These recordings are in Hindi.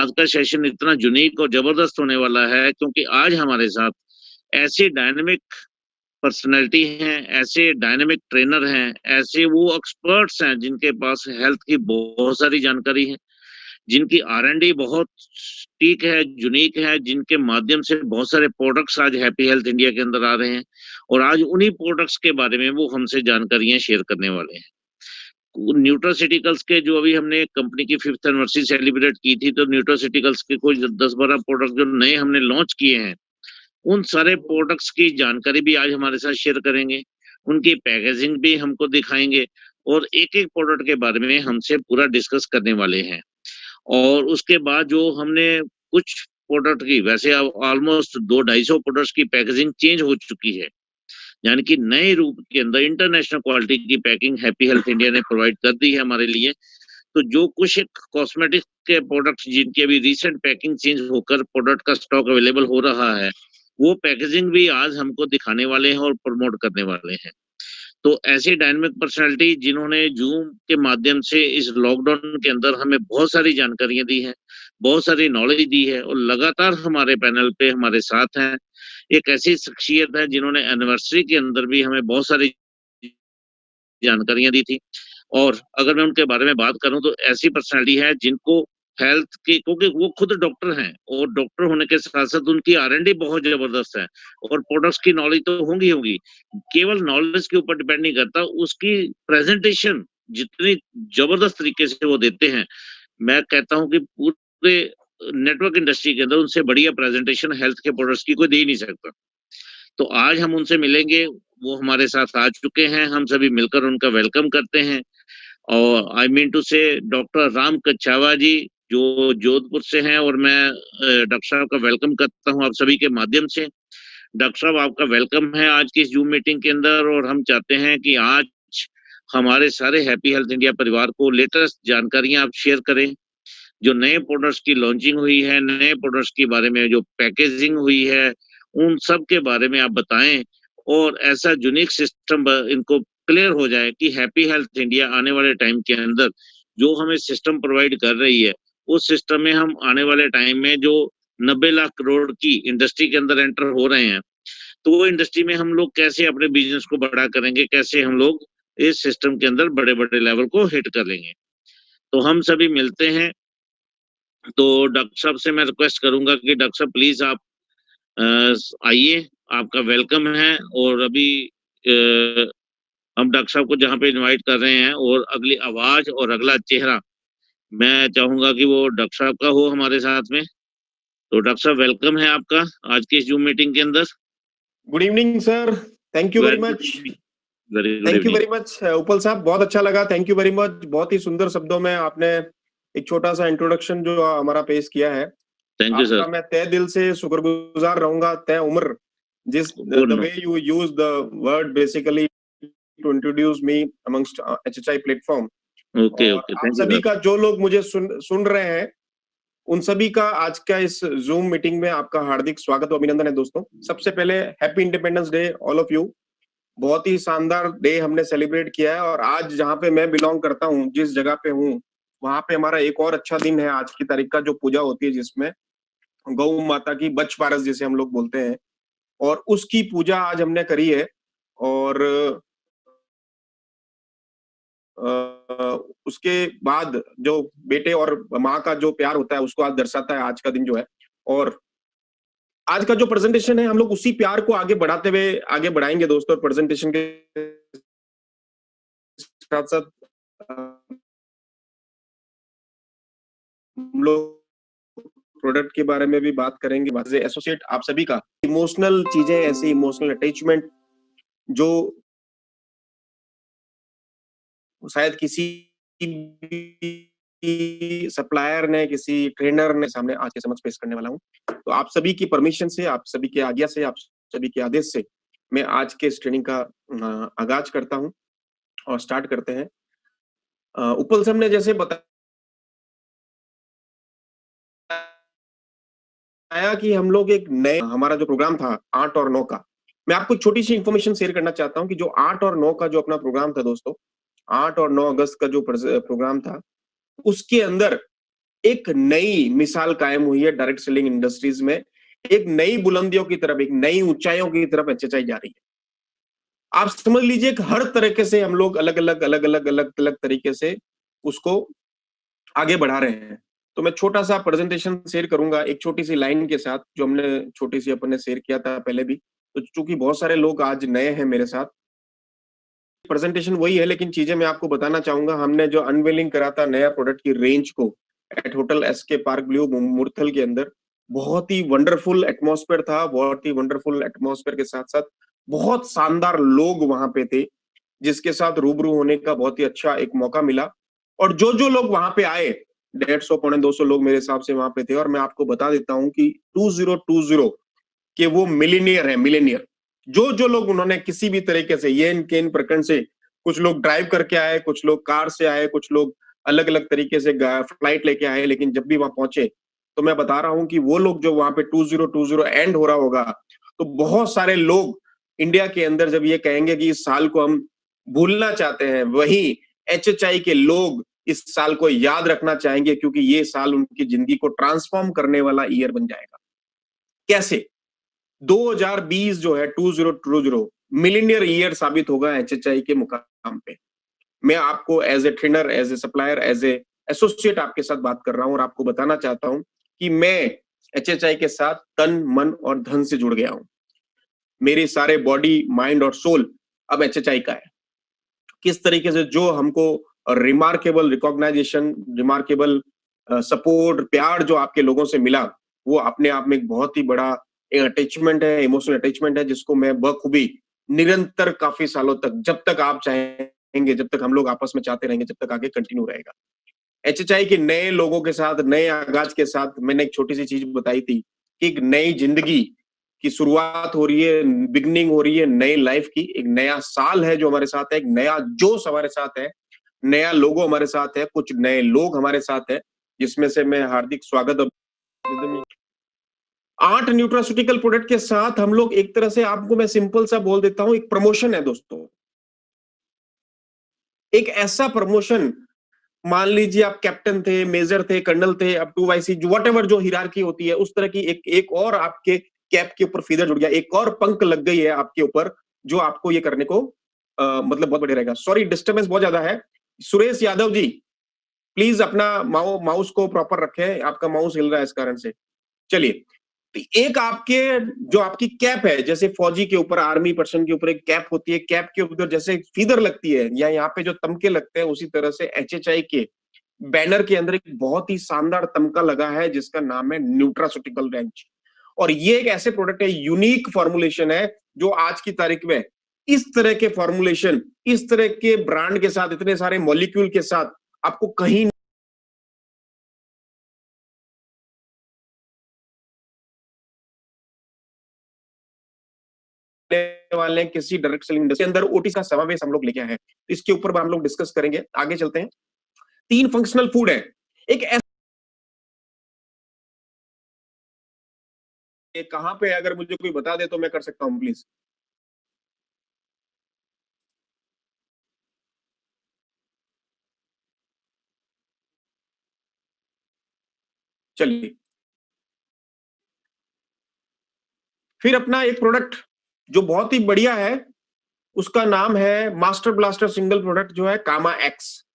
आज का सेशन इतना यूनिक और जबरदस्त होने वाला है, क्योंकि आज हमारे साथ ऐसे डायनेमिक पर्सनैलिटी हैं, ऐसे डायनेमिक ट्रेनर हैं, ऐसे वो एक्सपर्ट्स हैं जिनके पास हेल्थ की बहुत सारी जानकारी है, जिनकी R&D बहुत ठीक है, यूनिक है, जिनके माध्यम से बहुत सारे प्रोडक्ट्स आज हैप्पी हेल्थ इंडिया के अंदर आ रहे हैं, और आज उन्हीं प्रोडक्ट्स के बारे में वो हमसे जानकारियां शेयर करने वाले हैं। न्यूट्रासिटिकल्स के जो अभी हमने कंपनी की 5th एनिवर्सरी सेलिब्रेट की थी, तो न्यूट्रासिटिकल्स के कुछ 10-12 प्रोडक्ट जो नए हमने लॉन्च किए हैं, उन सारे प्रोडक्ट्स की जानकारी भी आज हमारे साथ शेयर करेंगे, उनकी पैकेजिंग भी हमको दिखाएंगे, और एक एक प्रोडक्ट के बारे में हमसे पूरा डिस्कस करने वाले हैं। और उसके बाद जो हमने कुछ प्रोडक्ट की, वैसे अब ऑलमोस्ट 200-250 प्रोडक्ट्स की पैकेजिंग चेंज हो चुकी है, यानी कि नए रूप के अंदर इंटरनेशनल क्वालिटी की पैकिंग हैप्पी हेल्थ इंडिया ने प्रोवाइड कर दी है हमारे लिए। तो जो कुछ कॉस्मेटिक के प्रोडक्ट्स जिनकी अभी रिसेंट पैकिंग चेंज होकर प्रोडक्ट का स्टॉक अवेलेबल हो रहा है, वो पैकेजिंग भी आज हमको दिखाने वाले हैं और प्रमोट करने वाले हैं। तो ऐसी डायनामिक पर्सनालिटी जिन्होंने जूम के माध्यम से इस लॉकडाउन के अंदर हमें बहुत सारी जानकारियां दी हैं, बहुत सारी नॉलेज दी है, और लगातार हमारे पैनल पे हमारे साथ हैं। एक ऐसी शख्सियत है जिन्होंने एनिवर्सरी के अंदर भी हमें बहुत सारी जानकारियां दी थी। और अगर मैं उनके बारे में बात करूं तो ऐसी पर्सनालिटी है जिनको हेल्थ की, क्योंकि वो खुद डॉक्टर हैं, और डॉक्टर होने के साथ साथ उनकी R&D बहुत जबरदस्त है, और प्रोडक्ट्स की नॉलेज तो होंगी होगी। केवल नॉलेज के ऊपर डिपेंड नहीं करता, उसकी प्रेजेंटेशन जितनी जबरदस्त तरीके से वो देते हैं, मैं कहता हूं कि पूरे नेटवर्क इंडस्ट्री के अंदर उनसे बढ़िया प्रेजेंटेशन हेल्थ के प्रोडक्ट्स की कोई दे ही नहीं सकता। तो आज हम उनसे मिलेंगे, वो हमारे साथ आ चुके हैं, हम सभी मिलकर उनका वेलकम करते हैं। और आई मीन टू से डॉक्टर राम कच्छावा जी, जो जोधपुर से हैं, और मैं डॉक्टर साहब का वेलकम करता हूं आप सभी के माध्यम से। डॉक्टर साहब, आपका वेलकम है आज की इस जूम मीटिंग के अंदर, और हम चाहते हैं कि आज हमारे सारे हैप्पी हेल्थ इंडिया परिवार को लेटेस्ट जानकारियां आप शेयर करें, जो नए प्रोडक्ट्स की लॉन्चिंग हुई है, नए प्रोडक्ट्स के बारे में जो पैकेजिंग हुई है, उन सब के बारे में आप बताएं, और ऐसा यूनिक सिस्टम इनको क्लियर हो जाए कि हैप्पी हेल्थ इंडिया आने वाले टाइम के अंदर जो हमें सिस्टम प्रोवाइड कर रही है, उस सिस्टम में हम आने वाले टाइम में जो 90 लाख करोड़ की इंडस्ट्री के अंदर एंटर हो रहे हैं, तो वो इंडस्ट्री में हम लोग कैसे अपने बिजनेस को बड़ा करेंगे, कैसे हम लोग इस सिस्टम के अंदर बड़े बड़े लेवल को हिट कर लेंगे। तो हम सभी मिलते हैं। तो डॉक्टर साहब से मैं रिक्वेस्ट करूंगा कि डॉक्टर साहब प्लीज आप आइए, आपका वेलकम है। और अभी हम डॉक्टर साहब को जहाँ पे इनवाइट कर रहे हैं, और अगली आवाज और अगला चेहरा मैं चाहूंगा कि वो डॉक्टर साहब का हो हमारे साथ में। तो डॉक्टर साहब, वेलकम है आपका आज की इस जूम मीटिंग के अंदर। Good evening sir, thank you very much. Thank you very much उपल साहब, बहुत अच्छा लगा, थैंक यू वेरी मच। बहुत ही सुंदर शब्दों में आपने एक छोटा सा इंट्रोडक्शन जो हमारा पेश किया है। Thank you sir. मैं तहे दिल से शुक्रगुजार रहूंगा, तय उम्र, जिस the way you use the word basically to introduce me amongst HHI platform. Okay okay, आप सभी का, जो लोग मुझे सुन रहे हैं, उन सभी का आज का इस जूम मीटिंग में आपका हार्दिक स्वागत और अभिनंदन है दोस्तों। सबसे पहले happy independence day all of you. बहुत ही शानदार डे हमने सेलिब्रेट किया है, और आज जहाँ पे मैं बिलोंग करता हूँ, जिस जगह पे हूँ, वहां पे हमारा एक और अच्छा दिन है आज की तारीख का, जो पूजा होती है जिसमें गौ माता की बच पारस जिसे हम लोग बोलते हैं, और उसकी पूजा आज हमने करी है। और उसके बाद जो बेटे और माँ का जो प्यार होता है, उसको आज दर्शाता है आज का दिन जो है। और आज का जो प्रेजेंटेशन है, हम लोग उसी प्यार को आगे बढ़ाते हुए आगे बढ़ाएंगे दोस्तों। प्रेजेंटेशन के साथ साथ हम लोग प्रोडक्ट के बारे में भी बात करेंगे। एसोसिएट आप सभी का इमोशनल चीजें, ऐसी इमोशनल अटैचमेंट जो शायद किसी सप्लायर ने, किसी ट्रेनर ने सामने आज के समक्ष पेश करने वाला हूं। तो आप सभी की परमिशन से, आप सभी के आज्ञा से, आप सभी के आदेश से मैं आज के इस ट्रेनिंग का आगाज करता हूं और स्टार्ट करते हैं। उपल साहब ने जैसे बताया कि हम लोग एक नए, हमारा जो प्रोग्राम था 8 और 9 का, मैं आपको एक छोटी सी इंफॉर्मेशन शेयर करना चाहता हूं कि जो 8 और 9 का जो अपना प्रोग्राम था दोस्तों, 8 और 9 अगस्त का जो प्रोग्राम था, उसके अंदर एक नई मिसाल कायम हुई है डायरेक्ट सेलिंग इंडस्ट्रीज में, एक नई बुलंदियों की तरफ, एक नई ऊंचाइयों की तरफ एचएचआई जा रही है। आप समझ लीजिए कि हर तरीके से हम लोग अलग अलग तरीके से उसको आगे बढ़ा रहे हैं। तो मैं छोटा सा प्रेजेंटेशन शेयर करूंगा एक छोटी सी लाइन के साथ, जो हमने छोटी सी अपन ने शेयर किया था पहले भी। तो चूंकि बहुत सारे लोग आज नए हैं मेरे साथ, प्रेजेंटेशन वही है लेकिन चीजें मैं आपको बताना चाहूंगा। हमने जो अनवेलिंग करा था नया प्रोडक्ट की रेंज को at hotel SK park blue Murthal के अंदर, बहुत ही वंडरफुल एटमॉस्फेयर था। बहुत ही वंडरफुल एटमॉस्फेयर के साथ साथ बहुत शानदार लोग वहां पे थे, जिसके साथ रूबरू होने का बहुत ही अच्छा एक मौका मिला। और जो जो लोग वहां पे आए, 150 पौने 200 लोग मेरे हिसाब से वहां पे थे। और मैं आपको बता देता हूं कि 2020 के वो मिलीनियर है, मिलीनियर। जो जो लोग उन्होंने किसी भी तरीके से ये केन प्रखंड से, कुछ लोग ड्राइव करके आए, कुछ लोग कार से आए, कुछ लोग अलग अलग तरीके से फ्लाइट लेके आए, लेकिन जब भी वहां पहुंचे तो मैं बता रहा हूं कि वो लोग जो वहां पे 2020 एंड हो रहा होगा, तो बहुत सारे लोग इंडिया के अंदर जब ये कहेंगे कि इस साल को हम भूलना चाहते हैं, वही एचएचआई के लोग इस साल को याद रखना चाहेंगे, क्योंकि ये साल उनकी जिंदगी को ट्रांसफॉर्म करने वाला ईयर बन जाएगा। कैसे? 2020 जो है 2020 मिलीनियर ईयर साबित होगा एचएचआई के मुकाम पे। मैं आपको as a trainer, as a supplier, as a associate आपके साथ बात कर रहा हूं और आपको बताना चाहता हूं कि मैं एचएचआई के साथ तन, मन और धन से जुड़ गया हूं। मेरे सारे बॉडी, माइंड और सोल अब एचएचआई का है। किस तरीके से जो हमको रिमार्केबल रिकॉग्नाइजेशन, रिमार्केबल सपोर्ट, प्यार जो आपके लोगों से मिला, वो अपने आप में एक बहुत ही बड़ा अटैचमेंट है, इमोशनल अटैचमेंट है, जिसको मैं बखूबी निरंतर काफी सालों तक, जब तक आप चाहेंगे, जब तक हम लोग आपस में चाहते रहेंगे, जब तक आगे कंटिन्यू रहेगा। एचएचआई के नए लोगों के साथ, नए आगाज के साथ मैंने एक छोटी सी चीज बताई थी कि एक नई जिंदगी की शुरुआत हो रही है, बिगनिंग हो रही है नई लाइफ की। एक नया साल है जो हमारे साथ है, एक नया जोश हमारे साथ है, नया लोगो हमारे साथ है, कुछ नए लोग हमारे साथ है, जिसमें से मैं हार्दिक स्वागत। 8 न्यूट्रास्यूटिकल प्रोडक्ट के साथ हम लोग एक तरह से, आपको मैं सिंपल सा बोल देता हूं, एक प्रमोशन है दोस्तों। एक ऐसा प्रमोशन, मान लीजिए आप कैप्टन थे, मेजर थे, कर्नल थे, अब 2YC वट एवर जो हिरार्की होती है, उस तरह की एक और आपके कैप के ऊपर फीदर जुड़ गया, एक और पंख लग गई है आपके ऊपर, जो आपको ये करने को मतलब बहुत बढ़िया रहेगा। सॉरी, डिस्टर्बेंस बहुत ज्यादा है। सुरेश यादव जी, प्लीज अपना माउस को प्रॉपर रखें, आपका माउस हिल रहा है इस कारण से। चलिए, तो एक आपके जो आपकी कैप है, जैसे फौजी के ऊपर, आर्मी पर्सन के ऊपर एक कैप होती है, कैप के ऊपर जैसे फीदर लगती है या यहाँ पे जो तमके लगते हैं, उसी तरह से एचएचआई के बैनर के अंदर एक बहुत ही शानदार तमका लगा है, जिसका नाम है न्यूट्रास्यूटिकल रेंज। और ये एक ऐसे प्रोडक्ट है, यूनिक फॉर्मुलेशन है, जो आज की तारीख में इस तरह के फॉर्मुलेशन, इस तरह के ब्रांड के साथ, इतने सारे मॉलिक्यूल के साथ आपको कहीं वाले किसी डायरेक्ट सेलिंग इंडस्ट्री के अंदर ओटी का समावेश हम लोग लेके आए हैं। इसके ऊपर हम लोग डिस्कस करेंगे, आगे चलते हैं। 3 फंक्शनल फूड है। एक कहां पे, अगर मुझे कोई बता दे तो मैं कर सकता हूं प्लीज। चलिए, फिर अपना एक प्रोडक्ट जो बहुत ही बढ़िया है, उसका नाम है मास्टर ब्लास्टर सिंगल प्रोडक्ट, जो है कामा एक्स।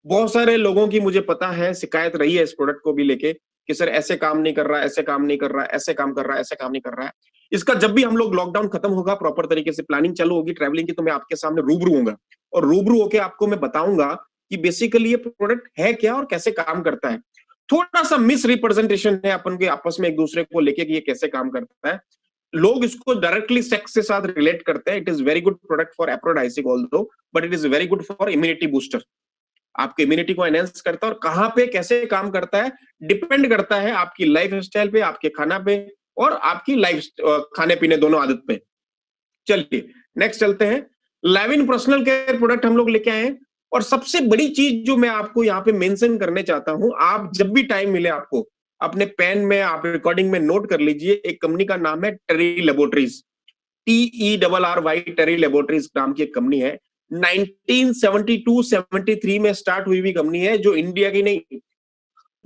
बहुत सारे लोगों की मुझे पता है शिकायत रही है इस प्रोडक्ट को भी लेके कि सर ऐसे काम नहीं कर रहा, ऐसे काम नहीं कर रहा, ऐसे काम कर रहा है, ऐसे काम नहीं कर रहा है। इसका जब भी हम लोग लॉकडाउन खत्म होगा, प्रॉपर तरीके से प्लानिंग चालू होगी ट्रैवलिंग की, तो मैं आपके सामने रूबरू होऊंगा और रूबरू होके आपको मैं बताऊंगा कि बेसिकली ये प्रोडक्ट है क्या और कैसे काम करता है। थोड़ा सा मिस रिप्रेजेंटेशन है अपन के आपस में एक दूसरे को लेके कि ये कैसे काम करता है। लोग इसको डायरेक्टली सेक्स के साथ रिलेट करते हैं। It is very good product for aphrodisiac although, but it is very good for immunity booster. आपकी इम्यूनिटी को एनहेंस करता है। और कहां पे कैसे काम करता है, डिपेंड करता है आपकी लाइफ स्टाइल पे, आपके खाना पे और आपकी लाइफ खाने पीने दोनों आदत पे। चलिए नेक्स्ट चलते हैं। लेविन पर्सनल केयर प्रोडक्ट हम लोग लेके आए हैं। और सबसे बड़ी चीज जो मैं आपको यहाँ पे मेंशन करने चाहता हूं, आप जब भी टाइम मिले आपको, अपने पेन में आप रिकॉर्डिंग में नोट कर लीजिए। एक कंपनी का नाम है टेरी लेबोरेटरीज, TERRY, टेरी लेबोरेटरीज नाम की एक कंपनी है। 1972-73 में स्टार्ट हुई हुई कंपनी है, जो इंडिया की नहीं,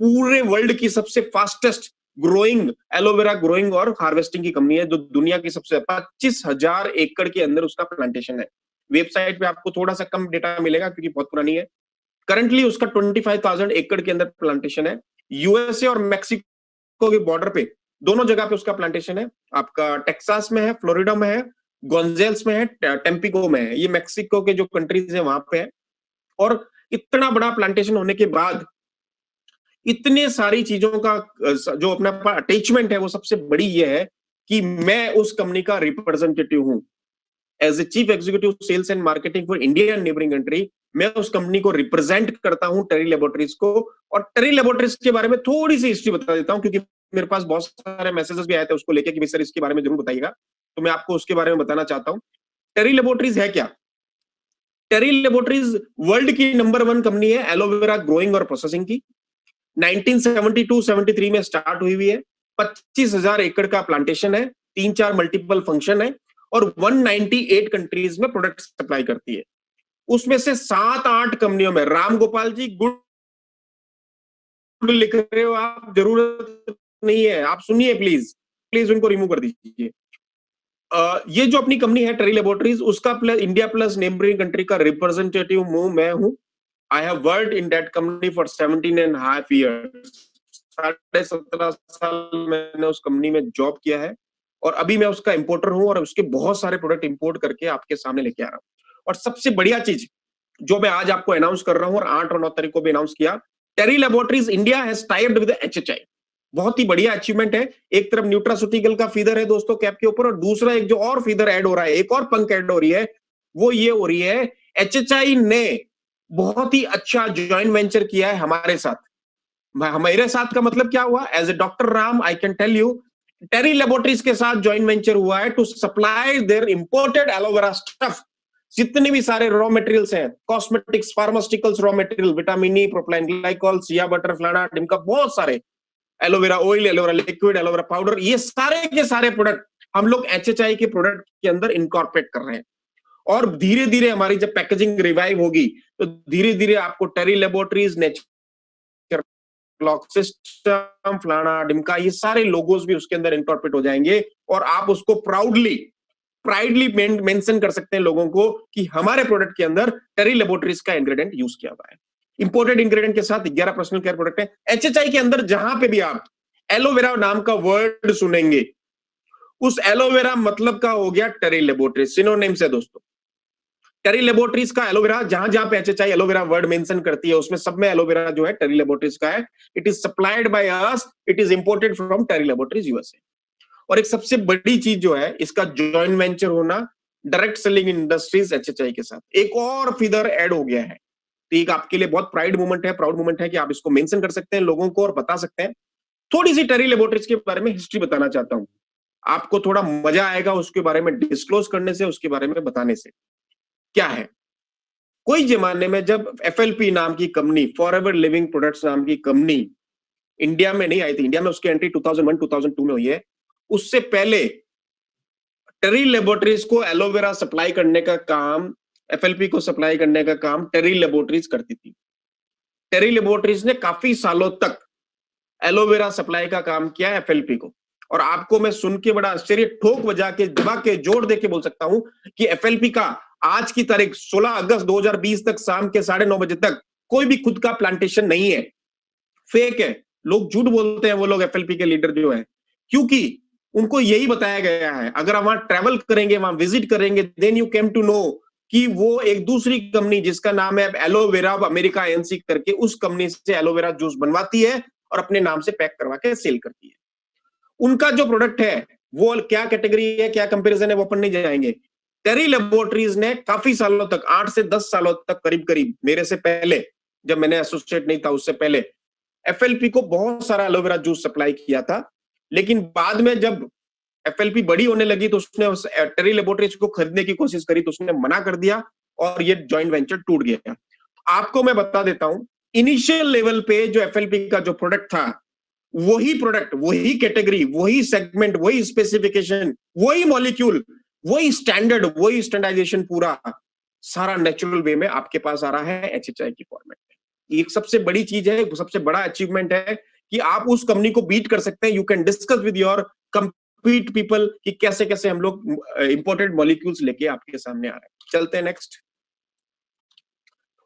पूरे वर्ल्ड की सबसे फास्टेस्ट ग्रोइंग एलोवेरा ग्रोइंग और हार्वेस्टिंग की कंपनी है, जो दुनिया की सबसे 25,000 एकड़ के अंदर उसका प्लांटेशन है। वेबसाइट पे आपको थोड़ा सा कम डेटा मिलेगा क्योंकि बहुत पुरानी है। करंटली उसका 25,000 एकड़ के अंदर प्लांटेशन है। यूएसए और मैक्सिको के बॉर्डर पे दोनों जगह पे उसका प्लांटेशन है। आपका टेक्सास में है, फ्लोरिडा में है, गोंजेल्स में है, टेम्पिको में है। ये मैक्सिको के जो कंट्रीज है वहां पे है। और इतना बड़ा प्लांटेशन होने के बाद इतने सारी चीजों का जो अपना अटैचमेंट है, वो सबसे बड़ी ये है कि मैं उस कंपनी का रिप्रेजेंटेटिव हूं। As a chief executive sales and marketing for India and neighbouring country, मैं उस कंपनी को रिप्रेजेंट करता हूं, टेरी लेबोरेटरीज को। और टेरी लेबोरेटरीज के बारे में थोड़ी सी हिस्ट्री बता देता हूं, क्योंकि मेरे पास बहुत सारे मैसेजेस भी आए थे उसको लेके कि सर इसके बारे में जरूर बताइएगा, तो मैं आपको उसके बारे में बताना चाहता हूं। टेरी लेबोरेटरीज है क्या? टेरी लेबोरेटरीज वर्ल्ड की नंबर 1 कंपनी है एलोवेरा ग्रोइंग और प्रोसेसिंग की। 1972-73 में स्टार्ट हुई हुई है। 25,000 एकड़ का प्लांटेशन है, 3-4 मल्टीपल फंक्शन है और 198 कंट्रीज में प्रोडक्ट सप्लाई करती है। उसमें से 7-8 कंपनियों में, राम गोपाल जी गुड लिख रहे हो आप, जरूरत नहीं है, आप सुनिए प्लीज, प्लीज उनको रिमूव कर दीजिए। ये जो अपनी कंपनी है टेरी लेबोरेटरीज, उसका plus India plus neighbouring country का रिप्रेजेंटेटिव मैं हूं। I have worked in that company for 17.5 years. 17.5 साल मैंने उस कंपनी में जॉब किया है और अभी मैं उसका इंपोर्टर हूं और उसके बहुत सारे प्रोडक्ट इंपोर्ट करके आपके सामने लेके आ रहा हूं। और सबसे बढ़िया चीज जो मैं आज आपको अनाउंस कर रहा हूं और 8 और 9 तारीख को भी अनाउंस किया, Terry Laboratories India has tied with HHI. बहुत ही बढ़िया अचीवमेंट है। एक तरफ न्यूट्रास्यूटिकल का फीदर है दोस्तों कैप के ऊपर, और दूसरा एक जो और फीदर ऐड हो रहा है, एक और पंख ऐड हो रही है, वो ये हो रही है, एचएचआई ने बहुत ही अच्छा ज्वाइंट वेंचर किया है हमारे साथ। हमारे साथ का मतलब क्या हुआ? As a doctor Ram I can tell you, Terry Laboratories के साथ ज्वाइंट वेंचर हुआ है to supply their imported aloe vera stuff. जितने भी सारे रॉ मटेरियल्स हैं, cosmetics, pharmaceuticals raw material, vitamin E, propylene glycol, shea butter, फ्लाना, डिमका, बहुत सारे, aloe vera oil, aloe vera liquid, aloe vera powder, ये सारे के सारे प्रोडक्ट हम लोग एचएचआई के प्रोडक्ट के अंदर इनकॉर्पोरेट कर रहे हैं। और धीरे धीरे हमारी जब पैकेजिंग रिवाइव होगी तो धीरे धीरे आपको टेरी लेबोरेटरीज, नेचर क्लॉक सिस्टम, फ्लाना, डिमका, ये सारे लोगोस भी उसके अंदर इनकॉर्पोरेट हो जाएंगे और आप उसको प्राइडली मेंशन कर सकते हैं लोगों को कि हमारे प्रोडक्ट के अंदर टेरी लेबोरेटरीज का इंग्रेडिएंट यूज किया हुआ है। इंपोर्टेड इंग्रेडिएंट के साथ 11 पर्सनल केयर प्रोडक्ट है। एचएचआई के अंदर जहां पे भी आप एलोवेरा नाम का वर्ड सुनेंगे, उस एलोवेरा मतलब का हो गया टेरी लेबोरेटरीज, सिनोनिम्स है दोस्तों। टेरी लेबोरेटरीज का एलोवेरा, जहां जहां पे एचएचआई एलोवेरा वर्ड मेंशन करती है, उसमें सब में एलोवेरा जो है टेरी लेबोरेटरीज का है। It is supplied by us, it is imported from Terry laboratories USA. और एक सबसे बड़ी चीज जो है इसका जॉइंट वेंचर होना डायरेक्ट सेलिंग इंडस्ट्रीज एचएचआई के साथ, एक और फीदर ऐड हो गया है। तो एक आपके लिए बहुत प्राउड मोमेंट है कि आप इसको मेंशन कर सकते हैं लोगों को और बता सकते हैं। थोड़ी सी टेरी लेबोरेटरीज के बारे में हिस्ट्री बताना चाहता हूं, आपको थोड़ा मजा आएगा उसके बारे में डिस्क्लोज करने से, उसके बारे में बताने से। क्या है, कोई जमाने में जब एफएलपी नाम की कंपनी, फॉरएवर लिविंग प्रोडक्ट्स नाम की कंपनी इंडिया में नहीं आई थी, इंडिया में उसकी एंट्री 2001-2002 में हुई है। उससे पहले टेरी लेबोरेटरीज को एलोवेरा सप्लाई करने का काम, एफएलपी को सप्लाई करने का काम टेरी लेबोरेटरीज करती थी। टेरी लेबोरेटरीज ने काफी सालों तक एलोवेरा सप्लाई का काम किया एफएलपी को। और आपको मैं सुन के बड़ा आश्चर्य, ठोक बजा के, दबा के, जोर दे के बोल सकता हूं कि एफएलपी का आज की तारीख 16 अगस्त 2020 तक शाम के 9:30 बजे तक कोई भी खुद का प्लांटेशन नहीं है। फेक है, लोग झूठ बोलते हैं वो लोग, एफएलपी के लीडर जो है, क्योंकि उनको यही बताया गया है, अगर आप वहां ट्रेवल करेंगे, वहां विजिट करेंगे, then you came to know कि वो एक दूसरी कंपनी जिसका नाम है एलोवेरा अमेरिका एनसी करके, उस कंपनी से एलोवेरा जूस बनवाती है और अपने नाम से पैक करवा के सेल करती है। उनका जो प्रोडक्ट है वो क्या कैटेगरी है, क्या कंपैरिजन है, वो अपन नहीं जाएंगे। टेरी लेबोरेटरीज ने काफी सालों तक, 8 से 10 सालों तक करीब मेरे से पहले, जब मैंने एसोसिएट नहीं था उससे पहले, एफएलपी को बहुत सारा एलोवेरा जूस सप्लाई किया था। लेकिन बाद में जब एफएलपी बड़ी होने लगी तो उसने टेरी लेबोरेटरीज को खरीदने की कोशिश करी तो उसने मना कर दिया और ये जॉइंट वेंचर टूट गया। आपको मैं बता देता हूं, इनिशियल लेवल पे जो एफएलपी का जो प्रोडक्ट था, वही प्रोडक्ट, वही कैटेगरी, वही सेगमेंट, वही स्पेसिफिकेशन, वही मॉलिक्यूल, वही स्टैंडर्ड, वही स्टैंडर्डाइजेशन, पूरा सारा नेचुरल वे में आपके पास आ रहा है एचएचआई की फॉर्मेट में। ये सबसे बड़ी चीज है, सबसे बड़ा अचीवमेंट है कि आप उस कंपनी को बीट कर सकते हैं। You can discuss with your compete people कि कैसे कैसे हम लोग इंपोर्टेड मॉलिक्यूल्स लेके आपके सामने आ रहे हैं। चलते हैं next.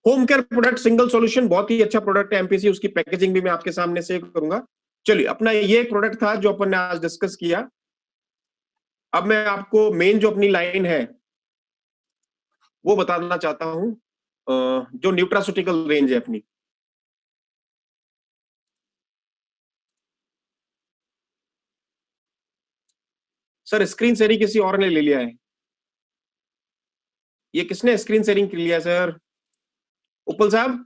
Home care product single solution, बहुत ही अच्छा प्रोडक्ट है एमपीसी, उसकी पैकेजिंग भी मैं आपके सामने से करूंगा। चलिए, अपना ये प्रोडक्ट था जो अपन ने आज डिस्कस किया। अब मैं आपको मेन जो अपनी लाइन है वो बताना चाहता हूं, जो न्यूट्रास्यूटिकल रेंज है अपनी। सर स्क्रीन शेयरिंग किसी और ने ले लिया है, ये किसने स्क्रीन शेयरिंग लिया है सर? उपल साहब।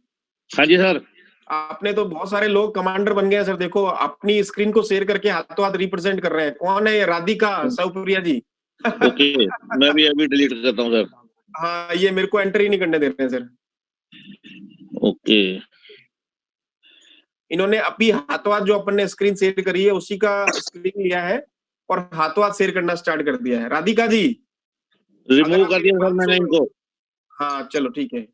हाँ जी सर। आपने तो बहुत सारे लोग कमांडर बन गए हैं सर, देखो अपनी स्क्रीन को शेयर करके हाथों हाथ रिप्रेजेंट कर रहे हैं। कौन है ये? राधिका साउप्रिया जी। ओके, मैं भी अभी डिलीट करता हूँ सर। हाँ, ये मेरे को एंटर ही नहीं करने दे रहे हैं सर। ओके, इन्होंने अभी हाथों हाथ जो अपन ने स्क्रीन शेयर करी है उसी का स्क्रीन लिया है और हाथों हाथ शेयर करना स्टार्ट कर दिया है। राधिका जी, रिमूव कर दिया सर मैंने इनको। हाँ चलो ठीक है।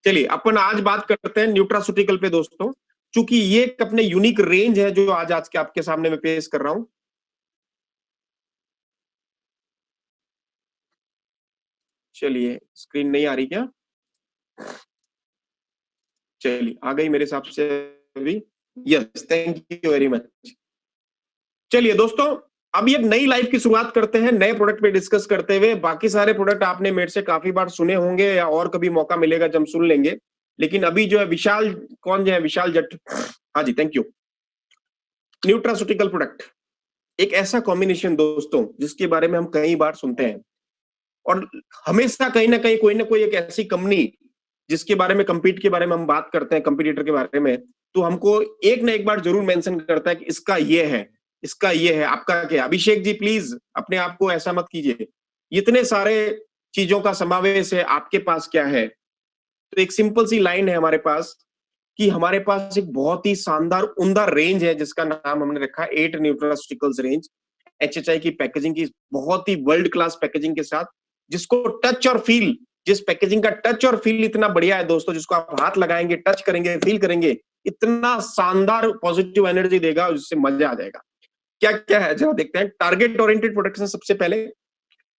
चलिए, अपन आज बात करते हैं न्यूट्रास्यूटिकल पे दोस्तों, चूंकि ये एक अपने यूनिक रेंज है जो आज के आपके सामने मैं पेश कर रहा हूं। चलिए, स्क्रीन नहीं आ रही क्या? चलिए, आ गई मेरे हिसाब से अभी। Yes, thank you very much. चलिए दोस्तों, अभी एक नई लाइफ की शुरुआत करते हैं, नए प्रोडक्ट पे डिस्कस करते हुए। बाकी सारे प्रोडक्ट आपने मेरे से काफी बार सुने होंगे या और कभी मौका मिलेगा जब हम सुन लेंगे, लेकिन अभी जो है विशाल, कौन जो है विशाल जट, हाँ जी थैंक यू। न्यूट्रास्यूटिकल प्रोडक्ट एक ऐसा कॉम्बिनेशन दोस्तों जिसके बारे में हम कई बार सुनते हैं, और हमेशा कहीं ना कोई एक ऐसी कंपनी जिसके बारे में, कंपीट के बारे में हम बात करते हैं, कंपटीटर के बारे में, तो हमको एक ना एक बार जरूर मेंशन करता है कि इसका ये है, इसका ये है, आपका क्या? अभिषेक जी प्लीज अपने आप को ऐसा मत कीजिए, इतने सारे चीजों का समावेश है, आपके पास क्या है? तो एक सिंपल सी लाइन है हमारे पास कि हमारे पास एक बहुत ही शानदार उम्दा रेंज है जिसका नाम हमने रखा है 8 न्यूट्रास्यूटिकल्स रेंज। एचएचआई की पैकेजिंग की बहुत ही वर्ल्ड क्लास पैकेजिंग के साथ, जिसको टच और फील, जिस पैकेजिंग का टच और फील इतना बढ़िया है दोस्तों, जिसको आप हाथ लगाएंगे, टच करेंगे, फील करेंगे, इतना शानदार पॉजिटिव एनर्जी देगा, जिससे मजा आ जाएगा। क्या क्या है जरा देखते हैं। टारगेट ओरिएंटेड प्रोडक्शन, सबसे पहले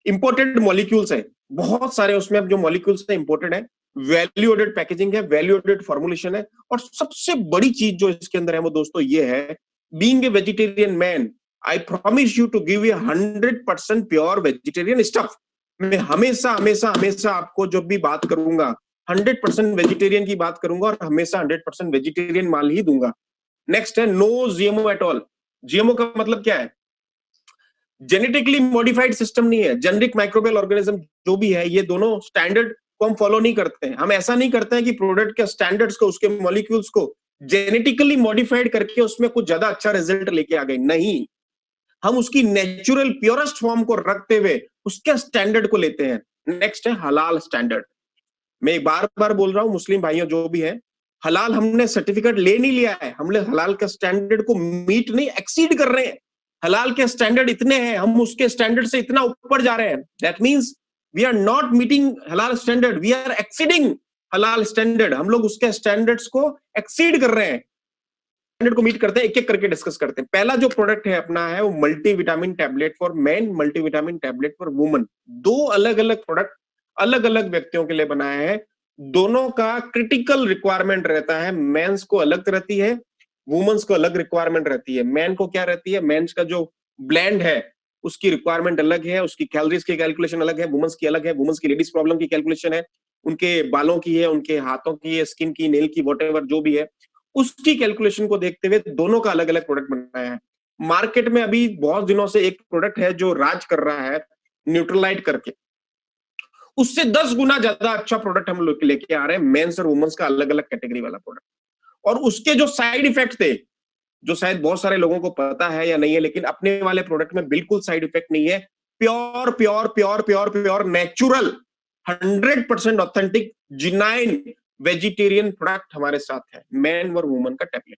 इंपोर्टेड मॉलिक्यूल्स है, बहुत सारे उसमें अब जो मॉलिक्यूल्स है इंपोर्टेड है, वैल्यू एडेड पैकेजिंग है, वैल्यू एडेड फॉर्मुलेशन है, और सबसे बड़ी चीज जो इसके अंदर है वो दोस्तों ये है, being a vegetarian man I promise you to give you 100% pure vegetarian stuff. मैं हमेशा हमेशा हमेशा आपको जब भी बात करूंगा 100% वेजिटेरियन की बात करूंगा और हमेशा 100% वेजिटेरियन माल ही दूंगा। नेक्स्ट है no GMO at all. GMO का मतलब क्या है? जेनेटिकली मॉडिफाइड सिस्टम नहीं है, जेनेरिक माइक्रोबियल ऑर्गेनिज्म जो भी है, ये दोनों स्टैंडर्ड को हम फॉलो नहीं करते हैं। हम ऐसा नहीं करते हैं कि प्रोडक्ट के स्टैंडर्ड्स को, उसके मॉलिक्यूल्स को जेनेटिकली मॉडिफाइड करके उसमें कुछ ज्यादा अच्छा रिजल्ट लेके आ गए, नहीं। हम उसकी नेचुरल प्योरेस्ट फॉर्म को रखते हुए उसके स्टैंडर्ड को लेते हैं। नेक्स्ट है हलाल स्टैंडर्ड। मैं बार बार बोल रहा हूं, मुस्लिम भाइयों जो भी है, हलाल हमने सर्टिफिकेट ले नहीं लिया है, हमने हलाल के स्टैंडर्ड को मीट नहीं, एक्सीड कर रहे हैं। हलाल के स्टैंडर्ड इतने हैं, हम उसके स्टैंडर्ड से इतना ऊपर जा रहे हैं, that means we are not meeting halal standard, we are exceeding halal standard. हम लोग उसके स्टैंडर्ड्स को एक्सीड कर रहे हैं, स्टैंडर्ड को मीट करते हैं। एक एक करके डिस्कस करते हैं। पहला जो प्रोडक्ट है अपना है वो multivitamin tablet for main, multivitamin tablet for women. दो अलग अलग प्रोडक्ट अलग अलग व्यक्तियों के लिए बनाए हैं, दोनों का क्रिटिकल रिक्वायरमेंट रहता है। मेंस को अलग रहती है, वुमेन्स को अलग रिक्वायरमेंट रहती है। मैन को क्या रहती है? मेंस का जो ब्लेंड है उसकी रिक्वायरमेंट अलग है, उसकी कैलोरीज की कैलकुलेशन अलग है, वुमेन्स की अलग है। वुमेन्स की लेडीज प्रॉब्लम की कैलकुलेशन है, उनके बालों की है, उनके हाथों की है, स्किन की, नेल की, वॉटएवर जो भी है, उसकी कैलकुलेशन को देखते हुए दोनों का अलग अलग प्रोडक्ट बनाया है। मार्केट में अभी बहुत दिनों से एक प्रोडक्ट है जो राज कर रहा है, न्यूट्रलाइट करके, उससे 10 गुना ज्यादा अच्छा प्रोडक्ट हम लोग लेके आ रहे हैं, मेंस और वुमेन्स का अलग अलग कैटेगरी वाला प्रोडक्ट। और उसके जो साइड इफेक्ट थे, जो शायद बहुत सारे लोगों को पता है या नहीं है, लेकिन अपने वाले प्रोडक्ट में बिल्कुल साइड इफेक्ट नहीं है। Pure pure pure pure pure natural 100% authentic genuine vegetarian product हमारे साथ है, मैन और वुमन का टैबलेट।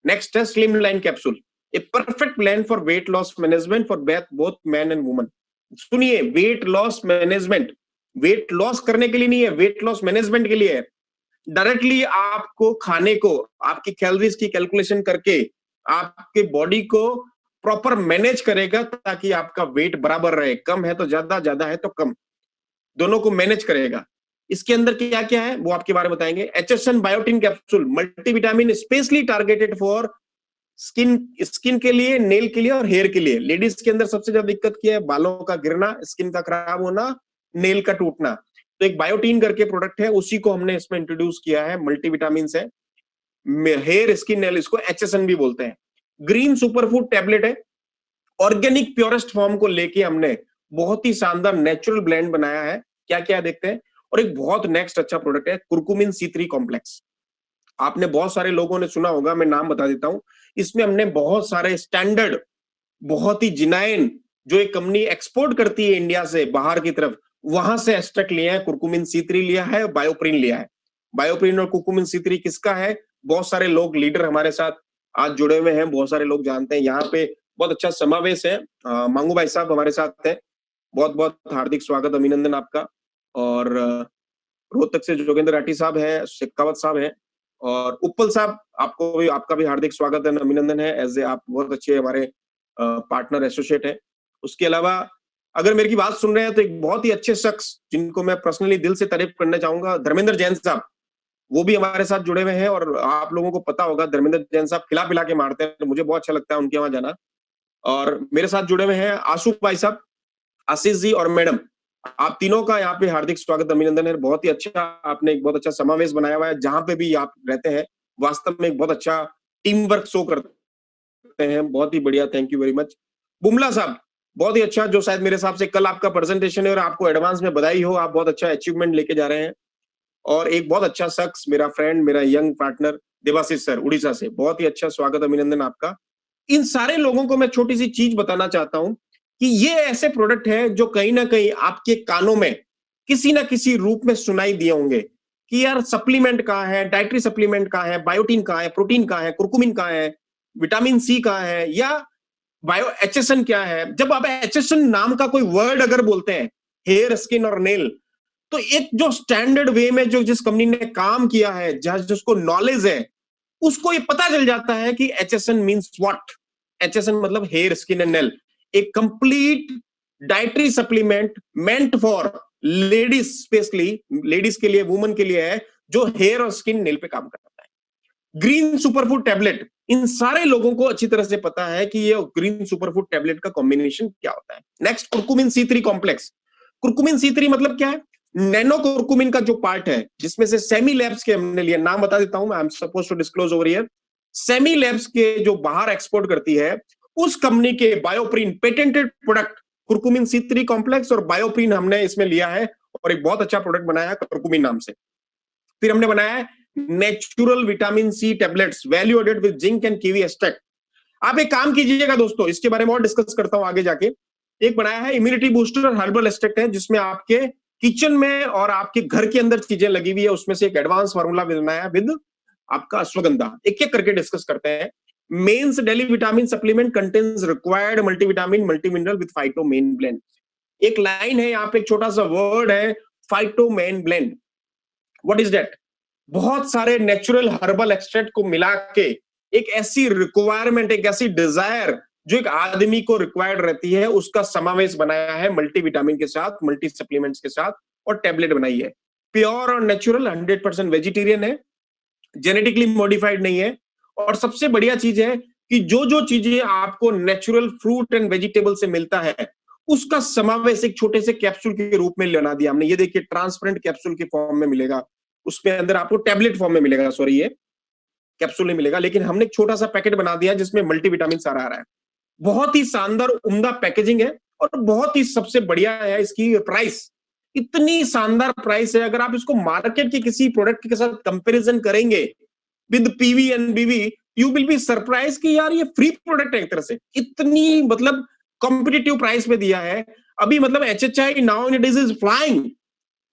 नेक्स्ट है slim line capsule, a perfect plan for weight loss management for both man and woman. सुनिए, weight loss management, weight loss करने के लिए नहीं है, वेट लॉस मैनेजमेंट के लिए है। डायरेक्टली आपको खाने को, आपकी कैलोरीज की कैलकुलेशन करके आपके बॉडी को प्रॉपर मैनेज करेगा ताकि आपका वेट बराबर रहे, कम है तो ज्यादा, ज्यादा है तो कम, दोनों को मैनेज करेगा। इसके अंदर क्या क्या है वो आपके बारे में बताएंगे। HSN biotin capsule multivitamin specially targeted for skin, skin के लिए, नेल के लिए और हेयर के लिए। लेडीज के अंदर सबसे ज्यादा दिक्कत क्या है, बालों का गिरना, स्किन का खराब होना, नेल का टूटना। तो एक बायोटीन करके प्रोडक्ट है, उसी को हमने इसमें इंट्रोड्यूस किया है, मल्टीविटामिन है, हेयर स्किन नेल, इसको HSN भी बोलते हैं। ग्रीन सुपरफूड टैबलेट है, ऑर्गेनिक प्योरेस्ट फॉर्म को लेके हमने बहुत ही शानदार नेचुरल ब्लेंड बनाया है। क्या क्या देखते हैं। और एक बहुत नेक्स्ट अच्छा प्रोडक्ट है कुरकुमिन C3 कॉम्प्लेक्स। आपने बहुत सारे लोगों ने सुना होगा, मैं नाम बता देता हूं। इसमें हमने बहुत सारे स्टैंडर्ड, बहुत ही जिनाइन, जो एक कंपनी एक्सपोर्ट करती है इंडिया से बाहर की तरफ, वहां से एक्सट्रैक्ट लिया है। कुरकुमिन C3 लिया है, बायोप्रिन लिया है। बायोप्रिन और कुरकुमिन C3 किसका है, बहुत सारे लोग लीडर हमारे साथ आज जुड़े हुए हैं, बहुत सारे लोग जानते हैं। यहाँ पे बहुत अच्छा समावेश है। मांगू भाई साहब हमारे साथ हैं, बहुत बहुत हार्दिक स्वागत, अभिनंदन आपका। और रोहतक से जोगेंद्र राठी साहब है, शेखावत साहब है, और उपल साहब, आपको भी, आपका भी हार्दिक स्वागत है, अभिनंदन है। एज ए आप बहुत अच्छे हमारे पार्टनर एसोसिएट है। उसके अलावा अगर मेरी बात सुन रहे हैं तो एक बहुत ही अच्छे शख्स जिनको मैं पर्सनली दिल से तारीफ करना चाहूंगा, धर्मेंद्र जैन साहब, वो भी हमारे साथ जुड़े हुए हैं। और आप लोगों को पता होगा धर्मेंद्र जैन साहब खिला पिला के मारते हैं, तो मुझे बहुत अच्छा लगता है उनके वहां जाना। और मेरे साथ जुड़े हुए हैं आशु भाई साहब, आशीष जी और मैडम, आप तीनों का यहाँ पे हार्दिक स्वागत, अभिनंदन है। बहुत ही अच्छा, आपने एक बहुत अच्छा समावेश बनाया हुआ है, जहां पे भी आप रहते हैं वास्तव में एक बहुत अच्छा टीम वर्क शो करते हैं, बहुत ही बढ़िया, thank you very much. Bumla साहब, बहुत ही अच्छा, जो शायद मेरे हिसाब से कल आपका प्रेजेंटेशन है और आपको एडवांस में बधाई हो, आप बहुत अच्छा अचीवमेंट लेके जा रहे हैं। और एक बहुत अच्छा शख्स, मेरा फ्रेंड, मेरा young partner Devashish sir Orissa से, बहुत ही अच्छा स्वागत, अभिनंदन आपका। इन सारे लोगों को मैं छोटी सी चीज बताना चाहता हूं कि ये ऐसे प्रोडक्ट है जो कहीं ना कहीं आपके कानों में किसी ना किसी रूप में सुनाई दिए होंगे कि यार सप्लीमेंट कहाँ है, डाइटरी सप्लीमेंट कहाँ है, बायोटीन कहाँ है, प्रोटीन कहाँ है, कुरकुमिन कहाँ है, विटामिन C कहाँ है, या बायो HSN क्या है। जब आप HSN नाम का कोई वर्ड अगर बोलते हैं, हेयर, स्किन और नेल, तो एक जो स्टैंडर्ड वे में जो जिस कंपनी ने काम किया है, जहां जिसको नॉलेज है, उसको ये पता चल जाता है कि HSN मींस व्हाट। HSN मतलब हेयर, स्किन एंड नेल, एक complete dietary supplement meant for ladies, specially ladies के लिए, वुमन के लिए है, जो हेयर और स्किन नेल पे काम करता है। ग्रीन सुपरफूड टैबलेट, इन सारे लोगों को अच्छी तरह से पता है कि ये ग्रीन सुपरफूड टैबलेट का कॉम्बिनेशन क्या होता है। Next, curcumin C3 complex. Curcumin C3 मतलब क्या है, नैनो कुरकुमिन का जो पार्ट है, जिसमें से सेमी लैब्स के हमने लिया, नाम बता देता हूं, I am suppose to disclose over here. Sami labs के जो बाहर एक्सपोर्ट करती है, उस कंपनी के BioPerine patented product curcumin C3 complex और बायोप्रिन हमने इसमें लिया है, और एक बहुत अच्छा प्रोडक्ट बनाया कुरकुमिन नाम से। फिर हमने बनाया है natural vitamin C tablets, value added with zinc and kiwi extract. आप एक काम कीजिएगा दोस्तों, इसके बारे में और डिस्कस करता हूं आगे जाके। एक बनाया है इम्यूनिटी बूस्टर हर्बल एक्सट्रैक्ट है, जिसमें आपके किचन में और आपके घर के अंदर चीजें लगी हुई है, उसमें से एक एडवांस फार्मूला बनाया है विद आपका अश्वगंधा। एक एक करके डिस्कस करते हैं। Men's daily vitamin supplement contains required multivitamin multimineral with phytomen blend. एक लाइन है यहाँ पे, एक छोटा सा वर्ड है, phytomen blend. What is that? बहुत सारे नेचुरल हर्बल एक्सट्रैक्ट को मिला के एक ऐसी रिक्वायरमेंट, एक ऐसी डिजायर जो एक आदमी को रिक्वायर्ड रहती है, उसका समावेश बनाया है मल्टीविटामिन के साथ, मल्टी सप्लीमेंट्स के साथ, और टैबलेट बनाई है। प्योर और नेचुरल, 100% वेजिटेरियन है, जेनेटिकली मॉडिफाइड नहीं है। और सबसे बढ़िया चीज है कि जो जो चीजें आपको नेचुरल फ्रूट एंड वेजिटेबल से मिलता है, उसका समावेश एक छोटे से कैप्सूल के रूप में बना दिया हमने। ये देखिए, ट्रांसपेरेंट कैप्सूल के फॉर्म में मिलेगा, उसमें अंदर आपको टैबलेट फॉर्म में मिलेगा, सॉरी ये कैप्सूल नहीं मिलेगा, लेकिन हमने एक छोटा सा पैकेट बना दिया जिसमें मल्टीविटामिन सारा आ रहा है। बहुत ही शानदार उम्दा पैकेजिंग है, और बहुत ही सबसे बढ़िया है इसकी प्राइस। इतनी शानदार प्राइस है, अगर आप इसको मार्केट के किसी प्रोडक्ट के साथ कंपैरिजन करेंगे विद पीवी एंड बीवी, यू विल बी सरप्राइज कि यार ये फ्री प्रोडक्ट है एक तरह से। इतनी मतलब कॉम्पिटिटिव प्राइस पे दिया है अभी, मतलब HHI now in it is flying,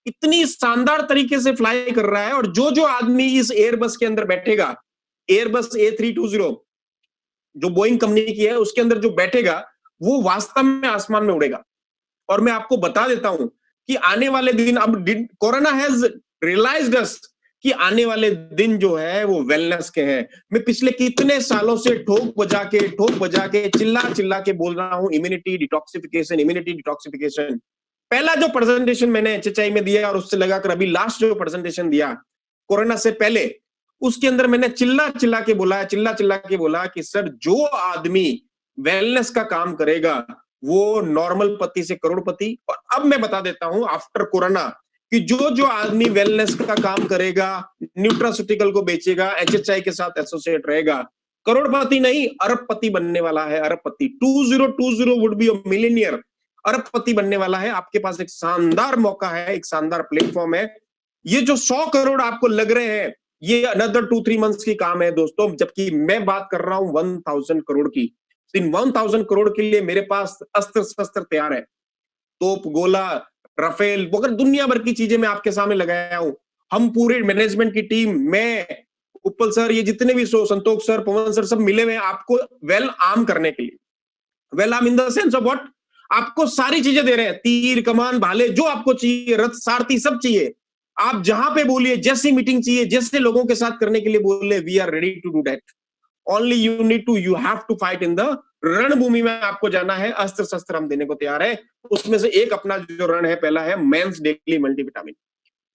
इतनी शानदार तरीके से फ्लाई कर रहा है। और जो जो आदमी इस एयरबस के अंदर बैठेगा, एयरबस A320 जो बोइंग कंपनी की है, उसके अंदर जो बैठेगा, वो वास्तव में आसमान में उड़ेगा। और मैं आपको बता देता हूं कि आने वाले दिन, अब कोरोना हैज रियलाइज्ड अस कि आने वाले दिन जो है वो वेलनेस के हैं। मैं पिछले कितने सालों से ठोक बजा के चिल्ला के बोल रहा हूं इम्यूनिटी डिटॉक्सिफिकेशन। पहला जो प्रेजेंटेशन मैंने एचएचआई में दिया और उससे लगाकर अभी लास्ट जो प्रेजेंटेशन दिया कोरोना से पहले, उसके अंदर मैंने चिल्ला के बोला कि सर, जो आदमी वेलनेस का काम करेगा वो नॉर्मल पति से करोड़पति। और अब मैं बता देता हूं आफ्टर कोरोना कि जो आदमी वेलनेस का काम करेगा, न्यूट्रास्यूटिकल को बेचेगा, एचएचआई के साथ एसोसिएट रहेगा, करोड़पति नहीं अरबपति बनने वाला है। अरबपति 2020 वुड बी अ मिलियनियर। अरबपति बनने वाला है। आपके पास एक शानदार मौका है, एक शानदार प्लेटफॉर्म है। ये जो 100 करोड़ आपको लग रहे हैं, ये अनदर 2-3 मंथ्स की काम है दोस्तों, जबकि मैं बात कर रहा हूं 1000 करोड़ की। इन 1000 करोड़ के लिए मेरे पास अस्त्र शस्त्र तैयार है, तोप, गोला, राफेल वगैरह दुनिया भर की चीजें मैं आपके सामने लगाया हूं। हम पूरे मैनेजमेंट की टीम, मैं, उपल सर, ये जितने भी संतोष सर, पवन सर, सब मिले हुए हैं आपको वेल आर्म करने के लिए। Well arm in the sense of what, आपको सारी चीजें दे रहे हैं, तीर, कमान, भाले, जो आपको चाहिए, रथ, सारथी, सब चाहिए। आप जहां पे बोलिए, जैसी मीटिंग चाहिए, जैसे लोगों के साथ करने के लिए बोले, we are ready to do that. Only you have to fight in the रणभूमि में आपको जाना है। अस्त्र शस्त्र हम देने को तैयार है। उसमें से एक अपना जो रण है, पहला है men's daily multivitamin,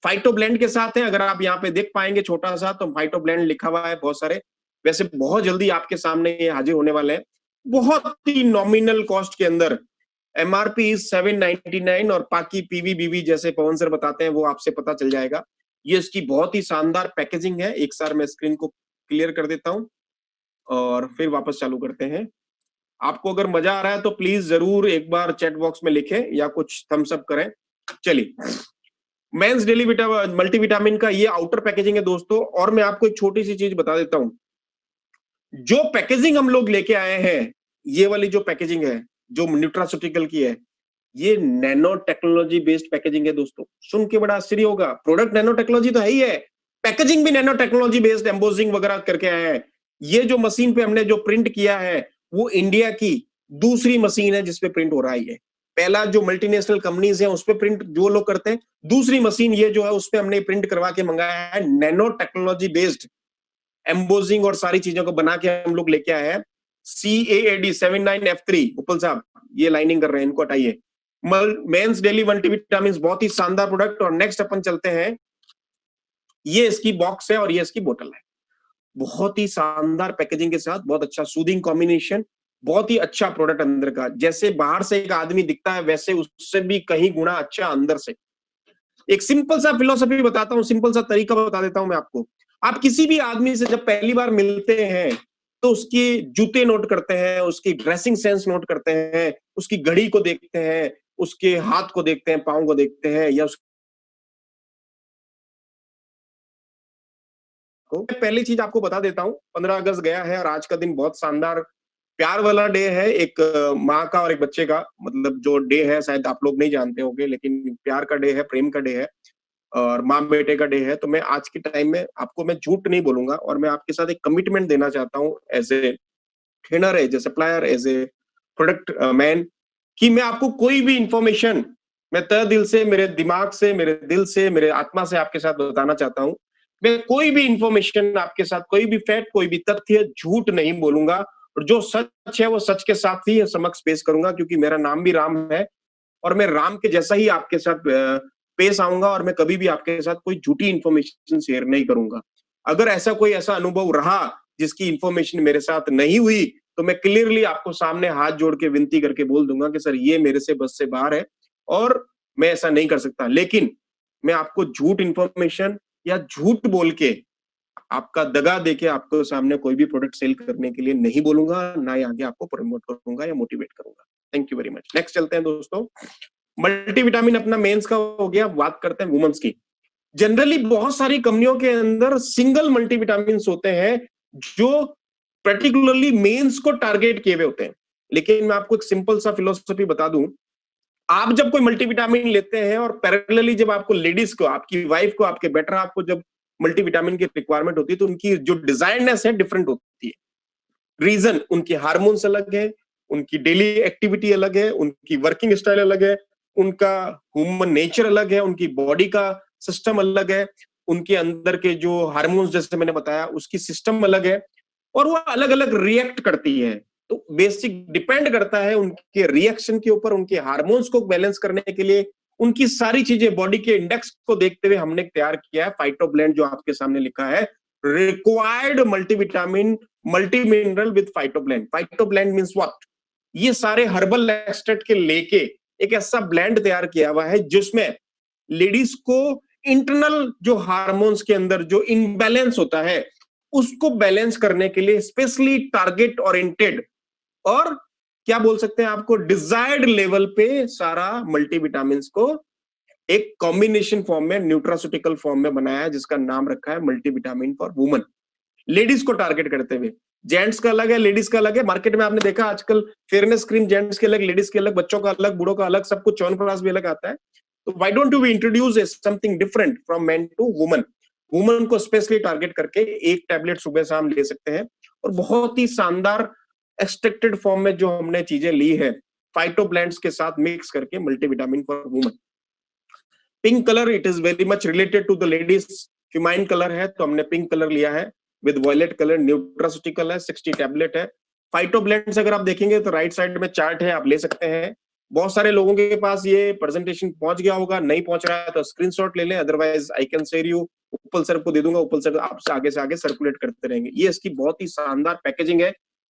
phyto blend के साथ है। अगर आप यहाँ पे देख पाएंगे छोटा सा, तो फाइटो ब्लेंड लिखा हुआ है बहुत सारे। वैसे बहुत जल्दी आपके सामने ये हाजिर होने वाले हैं, बहुत ही नॉमिनल कॉस्ट के अंदर। एमआरपी 799 और बाकी पीवी जैसे पवन सर बताते हैं वो आपसे पता चल जाएगा। ये इसकी बहुत ही शानदार पैकेजिंग है। एक सार मैं स्क्रीन को क्लियर कर देता हूं और फिर वापस चालू करते हैं। आपको अगर मजा आ रहा है तो प्लीज जरूर एक बार चैट बॉक्स में लिखें या कुछ थम्स अप करें। चलिए, मेंस डेली मल्टीविटामिन का ये आउटर पैकेजिंग है दोस्तों। और मैं आपको एक छोटी सी चीज बता देता हूं, जो पैकेजिंग हम लोग लेके आए हैं, ये वाली जो पैकेजिंग है, जो न्यूट्रास्यूटिकल की है, ये नैनो टेक्नोलॉजी बेस्ड पैकेजिंग है दोस्तों। सुन के बड़ा आश्चर्य होगा, प्रोडक्ट नैनो टेक्नोलॉजी तो है ही है, पैकेजिंग भी नैनो टेक्नोलॉजी बेस्ड एम्बोजिंग वगैरह करके आए हैं। ये जो मशीन पे हमने जो प्रिंट किया है, वो इंडिया की दूसरी मशीन है जिसपे प्रिंट हो रहा है। ये पहला जो मल्टीनेशनल कंपनीज है उस पे प्रिंट जो लोग करते हैं, दूसरी मशीन ये जो है उस पे हमने प्रिंट करवा के मंगाया है। नैनो टेक्नोलॉजी बेस्ड एम्बोजिंग और सारी चीजों को बना के हम लोग लेके आए हैं। CAAD 79F3 उपल साहब ये लाइनिंग कर रहे हैं, इनको हटाइए। मेंस डेली मल्टीविटामिन बहुत ही शानदार प्रोडक्ट। और नेक्स्ट अपन चलते हैं, ये इसकी बॉक्स है और ये इसकी बोतल है, बहुत ही शानदार पैकेजिंग के साथ, बहुत अच्छा सूदिंग कॉम्बिनेशन, बहुत ही अच्छा प्रोडक्ट अंदर का। जैसे बाहर से एक आदमी दिखता है वैसे उससे भी कहीं गुना अच्छा अंदर से। एक सिंपल सा फिलोसफी बताता हूँ, सिंपल सा तरीका बता देता हूं मैं आपको। आप किसी भी आदमी से जब पहली बार मिलते हैं तो उसके जूते नोट करते हैं, उसकी ड्रेसिंग सेंस नोट करते हैं, उसकी घड़ी को देखते हैं, उसके हाथ को देखते हैं, पाँव को देखते हैं, या पहली चीज आपको बता देता हूं, 15 अगस्त गया है और आज का दिन बहुत शानदार प्यार वाला डे है। एक माँ का और एक बच्चे का, मतलब जो डे है शायद आप लोग नहीं जानते होंगे, लेकिन प्यार का डे है, प्रेम का डे है और माँ बेटे का डे है। तो मैं आज के टाइम में आपको मैं झूठ नहीं बोलूंगा और मैं आपके साथ एक कमिटमेंट देना चाहता हूँ as a trainer, as a supplier, as a product man, कि मैं आपको कोई भी इंफॉर्मेशन, मैं तहे दिल से, मेरे दिमाग से, मेरे दिल से, मेरे आत्मा से आपके साथ बताना चाहता हूँ। मैं कोई भी इंफॉर्मेशन आपके साथ, कोई भी फैक्ट, कोई भी तथ्य झूठ नहीं बोलूंगा और जो सच है वो सच के साथ ही समक्ष पेश करूंगा, क्योंकि मेरा नाम भी राम है और मैं राम के जैसा ही आपके साथ पेश आऊंगा और मैं कभी भी आपके साथ कोई झूठी इंफॉर्मेशन शेयर नहीं करूंगा। अगर ऐसा कोई ऐसा अनुभव रहा जिसकी इंफॉर्मेशन मेरे साथ नहीं हुई, तो मैं क्लियरली आपको सामने हाथ जोड़ के विनती करके बोल दूंगा कि सर ये मेरे से बस से बाहर है और मैं ऐसा नहीं कर सकता। लेकिन मैं आपको झूठ इंफॉर्मेशन या झूठ बोल के, आपका दगा देके आपको सामने कोई भी प्रोडक्ट सेल करने के लिए नहीं बोलूंगा, ना ही आगे आपको प्रमोट करूंगा या मोटिवेट करूंगा। Thank you very much. Next चलते हैं दोस्तों, मल्टीविटामिन अपना मेंस का हो गया, बात करते हैं वुमेन्स की। जनरली बहुत सारी कंपनियों के अंदर सिंगल मल्टीविटामिन होते हैं जो पर्टिकुलरली मेंस को टारगेट किए हुए होते हैं। लेकिन मैं आपको एक सिंपल सा फिलोसफी बता दूं, आप जब कोई मल्टीविटामिन लेते हैं और पैरेलली जब आपको लेडीज को, आपकी वाइफ को, आपके बेटर आपको जब मल्टीविटामिन की रिक्वायरमेंट होती है, तो उनकी जो डिजायरनेस है डिफरेंट होती है। रीजन, उनके हार्मोन्स अलग है, उनकी डेली एक्टिविटी अलग है, उनकी वर्किंग स्टाइल अलग है, उनका ह्यूमन नेचर अलग है, उनकी बॉडी का सिस्टम अलग है, उनके अंदर के जो हार्मोन्स जैसे मैंने बताया उसकी सिस्टम अलग है और वो अलग अलग रिएक्ट करती है। तो बेसिक डिपेंड करता है उनके रिएक्शन के ऊपर, उनके हार्मोन्स को बैलेंस करने के लिए उनकी सारी चीजें बॉडी के इंडेक्स को देखते हुए हमने तैयार किया है फाइटोब्लेंड, जो आपके सामने लिखा है required multivitamin multimineral with phytoblend. Phytoblend means what? ये सारे हर्बल एक्सट्रैक्ट के लेके एक ऐसा ब्लेंड तैयार किया हुआ है जिसमें लेडीज को इंटरनल जो हार्मोन्स के अंदर जो इनबैलेंस होता है उसको बैलेंस करने के लिए स्पेशली टारगेट ओरिएंटेड और क्या बोल सकते हैं आपको डिजायर्ड लेवल पे सारा मल्टीविटामिन्स को एक कॉम्बिनेशन फॉर्म में न्यूट्रास्यूटिकल फॉर्म में बनाया है जिसका नाम रखा है मल्टीविटामिन फॉर वुमन। लेडीज को टारगेट करते हुए, जेंट्स का अलग है, लेडीज का अलग है। मार्केट में आपने देखा आजकल फेयरनेस क्रीम जेंट्स के अलग, लेडीज के अलग, बच्चों का अलग, बूढ़ों का अलग, सब कुछ च्यवनप्राश भी अलग आता है। तो why don't you introduce something different from men to woman? Woman को स्पेशली टारगेट करके एक टैबलेट सुबह शाम ले सकते हैं और बहुत ही शानदार एक्सट्रैक्टेड फॉर्म में जो हमने चीजें ली है फाइटोब्लेंड्स के साथ मिक्स करके multivitamin for woman. Pink colour it is very much related to the ladies, feminine colour है तो हमने पिंक कलर लिया है विद वॉयलेट कलर, न्यूट्रास्यूटिकल है, 60 टैबलेट है। फाइटोब्लेंड्स अगर आप देखेंगे तो राइट साइड में चार्ट है, आप ले सकते हैं। बहुत सारे लोगों के पास ये प्रेजेंटेशन पहुंच गया होगा, नहीं पहुंच रहा है तो स्क्रीनशॉट ले लें, otherwise I can share you, उपल सर को दे दूंगा, उपल सर आपसे आगे से आगे सर्कुलेट करते रहेंगे। ये इसकी बहुत ही शानदार पैकेजिंग है।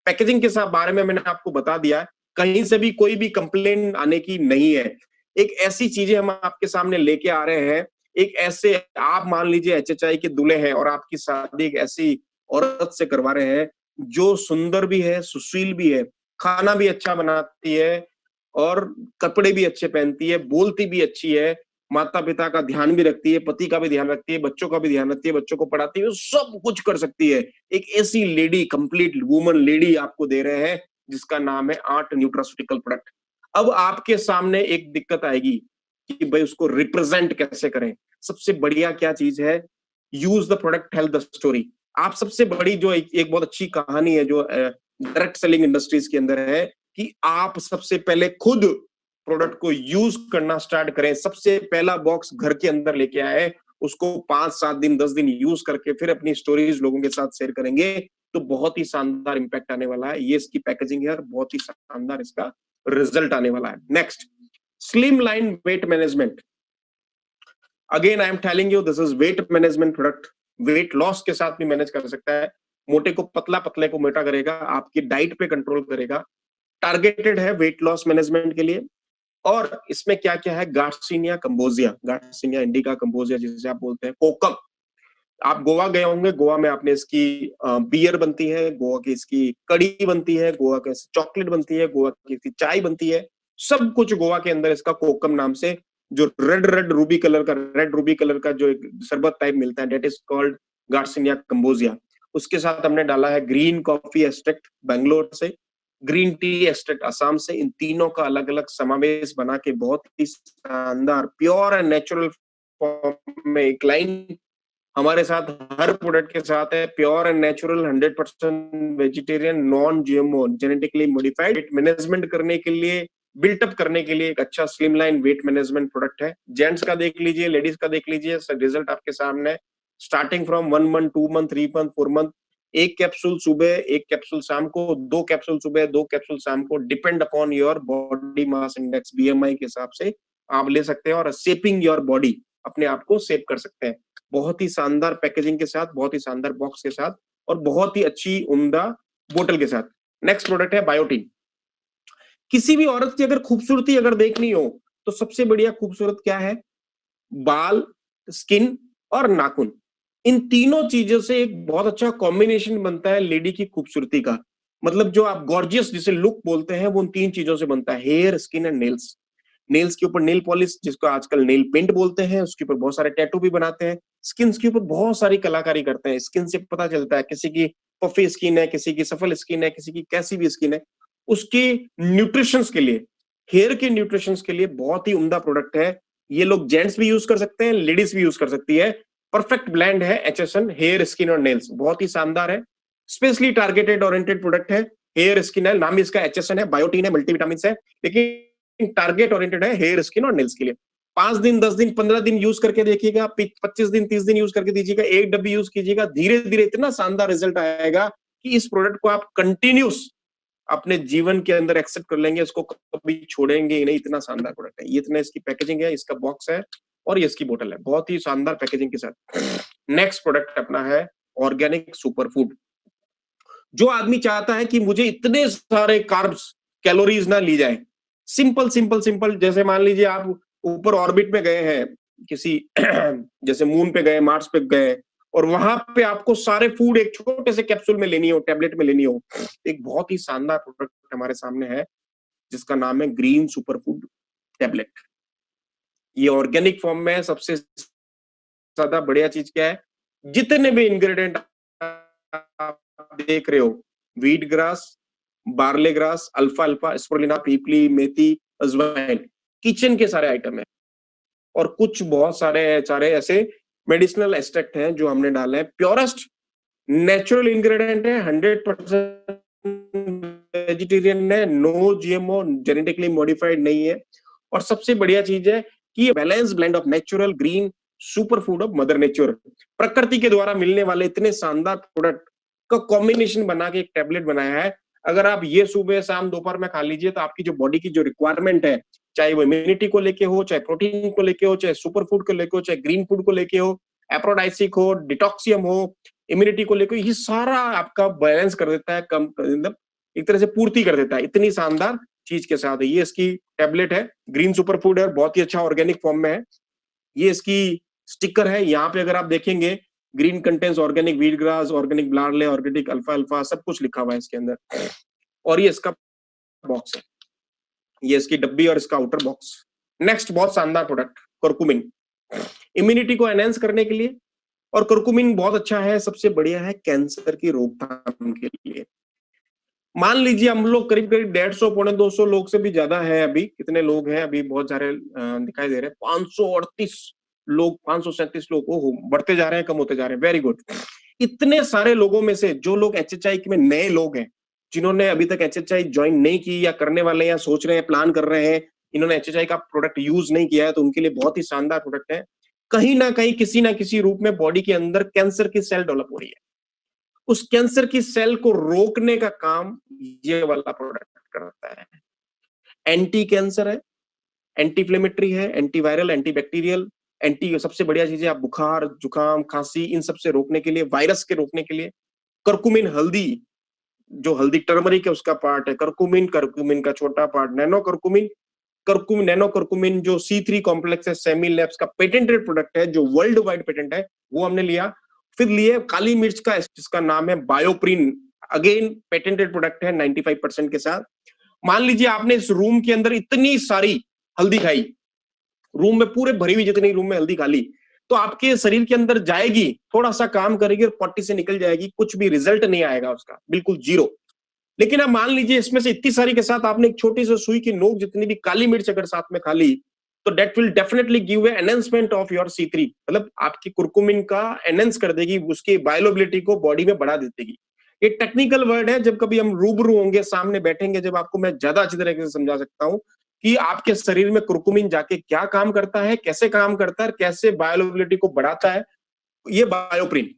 पैकेजिंग के साथ बारे में मैंने आपको बता दिया है, कहीं से भी कोई भी कंप्लेन आने की नहीं है। एक ऐसी चीजें हम आपके सामने लेके आ रहे हैं, एक ऐसे आप मान लीजिए HHI के दूल्हे हैं और आपकी शादी एक ऐसी औरत से करवा रहे हैं जो सुंदर भी है, सुशील भी है, खाना भी अच्छा बनाती है और कपड़े भी अच्छे पहनती है, बोलती भी अच्छी है, माता पिता का ध्यान भी रखती है, पति का भी ध्यान रखती है, बच्चों का भी ध्यान रखती है, बच्चों को पढ़ाती है, सब कुछ कर सकती है। एक ऐसी लेडी, कंप्लीट वुमन लेडी आपको दे रहे हैं जिसका नाम है आर्ट न्यूट्रास्यूटिकल प्रोडक्ट। अब आपके सामने एक दिक्कत आएगी कि भाई उसको रिप्रेजेंट कैसे करें। सबसे बढ़िया क्या चीज है, use the product, tell the story. आप सबसे बड़ी जो एक बहुत अच्छी कहानी है जो डायरेक्ट सेलिंग इंडस्ट्रीज के अंदर है कि आप सबसे पहले खुद प्रोडक्ट को यूज करना स्टार्ट करें। सबसे पहला बॉक्स घर के अंदर लेके आए, उसको 5-7 दिन 10 दिन यूज करके फिर अपनी स्टोरीज लोगों के साथ शेयर करेंगे तो बहुत ही शानदार इंपैक्ट आने वाला है। ये इसकी पैकेजिंग है और बहुत ही शानदार इसका रिजल्ट आने वाला है। Next, slim line weight management. Again I am telling you this is weight management product. Weight loss के साथ भी मैनेज कर सकता है, मोटे को पतला, पतले को मोटा करेगा, आपकी डाइट पे कंट्रोल करेगा, टारगेटेड है वेट लॉस मैनेजमेंट के लिए। और इसमें क्या क्या है, garcinia cambogia, garcinia indica cambogia जिसे आप बोलते हैं, कोकम। आप गोवा गए होंगे, गोवा में आपने इसकी बियर बनती है, गोवा की इसकी कड़ी बनती है, गोवा की चॉकलेट बनती है, गोवा की इसकी चाय बनती है, सब कुछ गोवा के अंदर इसका कोकम नाम से जो रेड रूबी कलर का जो एक शरबत टाइप मिलता है, that is called garcinia cambogia. उसके साथ हमने डाला है ग्रीन कॉफी एक्सट्रैक्ट बैंगलोर से, ग्रीन टी एक्सट्रैक्ट असम से। इन तीनों का अलग अलग समावेश बना के बहुत ही शानदार प्योर एंड नेचुरल फॉर्म में एक लाइन हमारे साथ हर प्रोडक्ट के साथ है, pure and natural, 100% vegetarian, non GMO, genetically modified. Weight management करने के लिए, बिल्टअप करने के लिए एक अच्छा स्लिमलाइन वेट मैनेजमेंट प्रोडक्ट है। जेंट्स का देख लीजिए, लेडीज का देख लीजिए, रिजल्ट आपके सामने, starting from 1 month, 2 month, 3 month, 4 month. एक कैप्सूल सुबह, एक कैप्सूल शाम को, 2 कैप्सूल सुबह, 2 कैप्सूल शाम को, depend upon your body mass index, BMI के हिसाब से आप ले सकते हैं और शेपिंग योर बॉडी, अपने आप को शेप कर सकते हैं। बहुत ही शानदार पैकेजिंग के साथ, बहुत ही शानदार बॉक्स के साथ और बहुत ही अच्छी उम्दा बोतल के साथ। नेक्स्ट प्रोडक्ट है बायोटीन। किसी भी औरत की अगर खूबसूरती अगर देखनी हो तो सबसे बढ़िया खूबसूरत क्या है, बाल, स्किन और नाखून। इन तीनों चीजों से एक बहुत अच्छा कॉम्बिनेशन बनता है लेडी की खूबसूरती का। मतलब जो आप गॉर्जियस जिसे लुक बोलते हैं वो उन 3 चीजों से बनता है, hair, skin and nails. Nails के ऊपर नेल पॉलिश जिसको आजकल नेल पेंट बोलते हैं, उसके ऊपर बहुत सारे टैटू भी बनाते हैं। स्किन के ऊपर बहुत सारी कलाकारी करते हैं। स्किन से पता चलता है किसी की पफी स्किन है, किसी की सफल स्किन है, किसी की कैसी भी स्किन है। उसकी न्यूट्रिशंस के लिए, हेयर के न्यूट्रिशंस के लिए बहुत ही उम्दा प्रोडक्ट है। ये लोग जेंट्स भी यूज कर सकते हैं, लेडीज भी यूज कर सकती है। परफेक्ट ब्लेंड है HSN हेयर, स्किन और नेल्स, बहुत ही शानदार है। स्पेशली टारगेटेड ओरिएंटेड प्रोडक्ट है, हेयर, स्किन है, नाम भी इसका HSN है, बायोटीन है, मल्टीविटामिन है। लेकिन टारगेट ओरिएंटेड है हेयर, स्किन और नेल्स के लिए। 5 दिन, 10 दिन, 15 दिन यूज करके देखिएगा, 25 दिन, 30 दिन यूज करके दीजिएगा, एक डब्बी यूज कीजिएगा, धीरे धीरे इतना शानदार रिजल्ट आएगा कि इस प्रोडक्ट को आप कंटिन्यूस अपने जीवन के अंदर एक्सेप्ट कर लेंगे, इसको कभी छोड़ेंगे ही नहीं। इतना शानदार प्रोडक्ट है ये। इतना इसकी पैकेजिंग है, इसका बॉक्स है और ये इसकी बोतल है, बहुत ही शानदार पैकेजिंग के साथ। नेक्स्ट प्रोडक्ट अपना है ऑर्गेनिक सुपर फूड। जो आदमी चाहता है कि मुझे इतने सारे कार्ब्स, कैलोरीज ना ली जाए, सिंपल सिंपल सिंपल, जैसे मान लीजिए आप ऊपर ऑर्बिट में गए हैं किसी जैसे मून पे गए, मार्स पे गए, और वहां पे आपको सारे फूड एक छोटे से कैप्सूल में लेनी हो, टैबलेट में लेनी हो, एक बहुत ही शानदार प्रोडक्ट हमारे सामने है जिसका नाम है ग्रीन सुपर फूड टैबलेट। ये ऑर्गेनिक फॉर्म में है। सबसे ज्यादा बढ़िया चीज क्या है, जितने भी इंग्रेडिएंट आप देख रहे हो, व्हीट ग्रास, बार्ले ग्रास, अल्फा अल्फा, स्पिरुलिना, पीपली, मेथी, अजवाइन, किचन के सारे आइटम है। और कुछ बहुत सारे ऐसे मेडिसिनल एक्सट्रैक्ट हैं जो हमने डाले हैं। प्योरेस्ट नेचुरल इंग्रेडिएंट है, 100% वेजिटेरियन है, नो जीएमओ, जेनेटिकली मॉडिफाइड नहीं है। और सबसे बढ़िया चीज है कि ये balance blend of natural green super food of mother nature, प्रकृति के द्वारा मिलने वाले इतने शानदार प्रोडक्ट का कॉम्बिनेशन बना के एक टैबलेट बनाया है। अगर आप ये सुबह शाम दोपहर में खा लीजिए तो आपकी जो बॉडी की जो रिक्वायरमेंट है, चाहे वो इम्यूनिटी को लेके हो, चाहे प्रोटीन को लेके हो, चाहे सुपर फूड को लेके हो, चाहे ग्रीन फूड को लेके हो, एप्रोडाइसिक हो, डिटॉक्सियम हो, इम्यूनिटी को लेके, ये सारा आपका बैलेंस कर देता है, कम मतलब एक तरह से पूर्ति कर देता है। इतनी शानदार चीज के साथ है ये। इसकी टैबलेट है, ग्रीन सुपर फूड है, बहुत ही अच्छा ऑर्गेनिक फॉर्म में है। ये इसकी स्टिकर है, यहाँ पे अगर आप देखेंगे green contents organic wheat grass, organic barley, organic alpha alpha, सब कुछ लिखा हुआ है इसके अंदर। और ये इसका बॉक्स है, ये इसकी डब्बी और इसका आउटर बॉक्स। नेक्स्ट बहुत शानदार प्रोडक्ट करकुमिन, इम्यूनिटी को एनहेंस करने के लिए। और करकुमिन बहुत अच्छा है, सबसे बढ़िया है कैंसर की रोकथाम के लिए। मान लीजिए हम लोग करीब करीब 150 पौने 200 लोग से भी ज्यादा है अभी। कितने लोग हैं अभी, बहुत सारे दिखाई दे रहे हैं, 538 लोग, 537 लोग, ओहो बढ़ते जा रहे हैं, कम होते जा रहे हैं, वेरी गुड। इतने सारे लोगों में से जो लोग एचएचआई में नए लोग हैं, जिन्होंने अभी तक एचएचआई ज्वाइन नहीं की या करने वाले या सोच रहे हैं, प्लान कर रहे हैं, इन्होंने एचएचआई का प्रोडक्ट यूज नहीं किया है, तो उनके लिए बहुत ही शानदार प्रोडक्ट है। कहीं ना कहीं किसी ना किसी रूप में बॉडी के अंदर कैंसर की सेल डेवलप हो रही है, उस कैंसर की सेल को रोकने का काम ये वाला प्रोडक्ट करता है। एंटी कैंसर है, एंटी इन्फ्लेमेटरी है, एंटीवायरल, एंटीबैक्टीरियल, एंटी, सबसे बढ़िया चीज है आप बुखार, जुकाम, खांसी, इन सब से रोकने के लिए, वायरस के रोकने के लिए। करकुमिन हल्दी, जो हल्दी टर्मरिक है उसका पार्ट है करकुमिन, करकुमिन का छोटा पार्ट नैनो करकुमिन। करकुमिन, नैनो करकुमिन जो C3 कॉम्प्लेक्स है, सेमी लैब्स का पेटेंटेड प्रोडक्ट है, जो वर्ल्ड वाइड पेटेंट है, वो हमने लिया। फिर लिए काली मिर्च का, जिसका नाम है बायोप्रिन, अगेन पेटेंटेड प्रोडक्ट है 95% के साथ। मान लीजिए आपने इस रूम के अंदर इतनी सारी हल्दी खाई, रूम में पूरे भरी हुई जितनी रूम में हल्दी खा ली, तो आपके शरीर के अंदर जाएगी, थोड़ा सा काम करेगी और पट्टी से निकल जाएगी, कुछ भी रिजल्ट नहीं आएगा उसका, बिल्कुल जीरो। लेकिन अब मान लीजिए इसमें से इतनी सारी के साथ आपने एक छोटी सी सुई की नोक जितनी भी काली मिर्च अगर साथ में खा ली, तो that will definitely give enhancement of your C3, मतलब आपकी कुरकुमिन का एनहेंस कर देगी, उसकी बायोअवेलेबिलिटी को बॉडी में बढ़ा देगी। ये टेक्निकल वर्ड है, जब कभी हम रूबरू होंगे, सामने बैठेंगे, जब आपको मैं ज्यादा अच्छी तरीके से समझा सकता हूँ कि आपके शरीर में कुरकुमिन जाके क्या काम करता है, कैसे काम करता है, कैसे बायोअवेलेबिलिटी को बढ़ाता है। ये बायोप्रिन,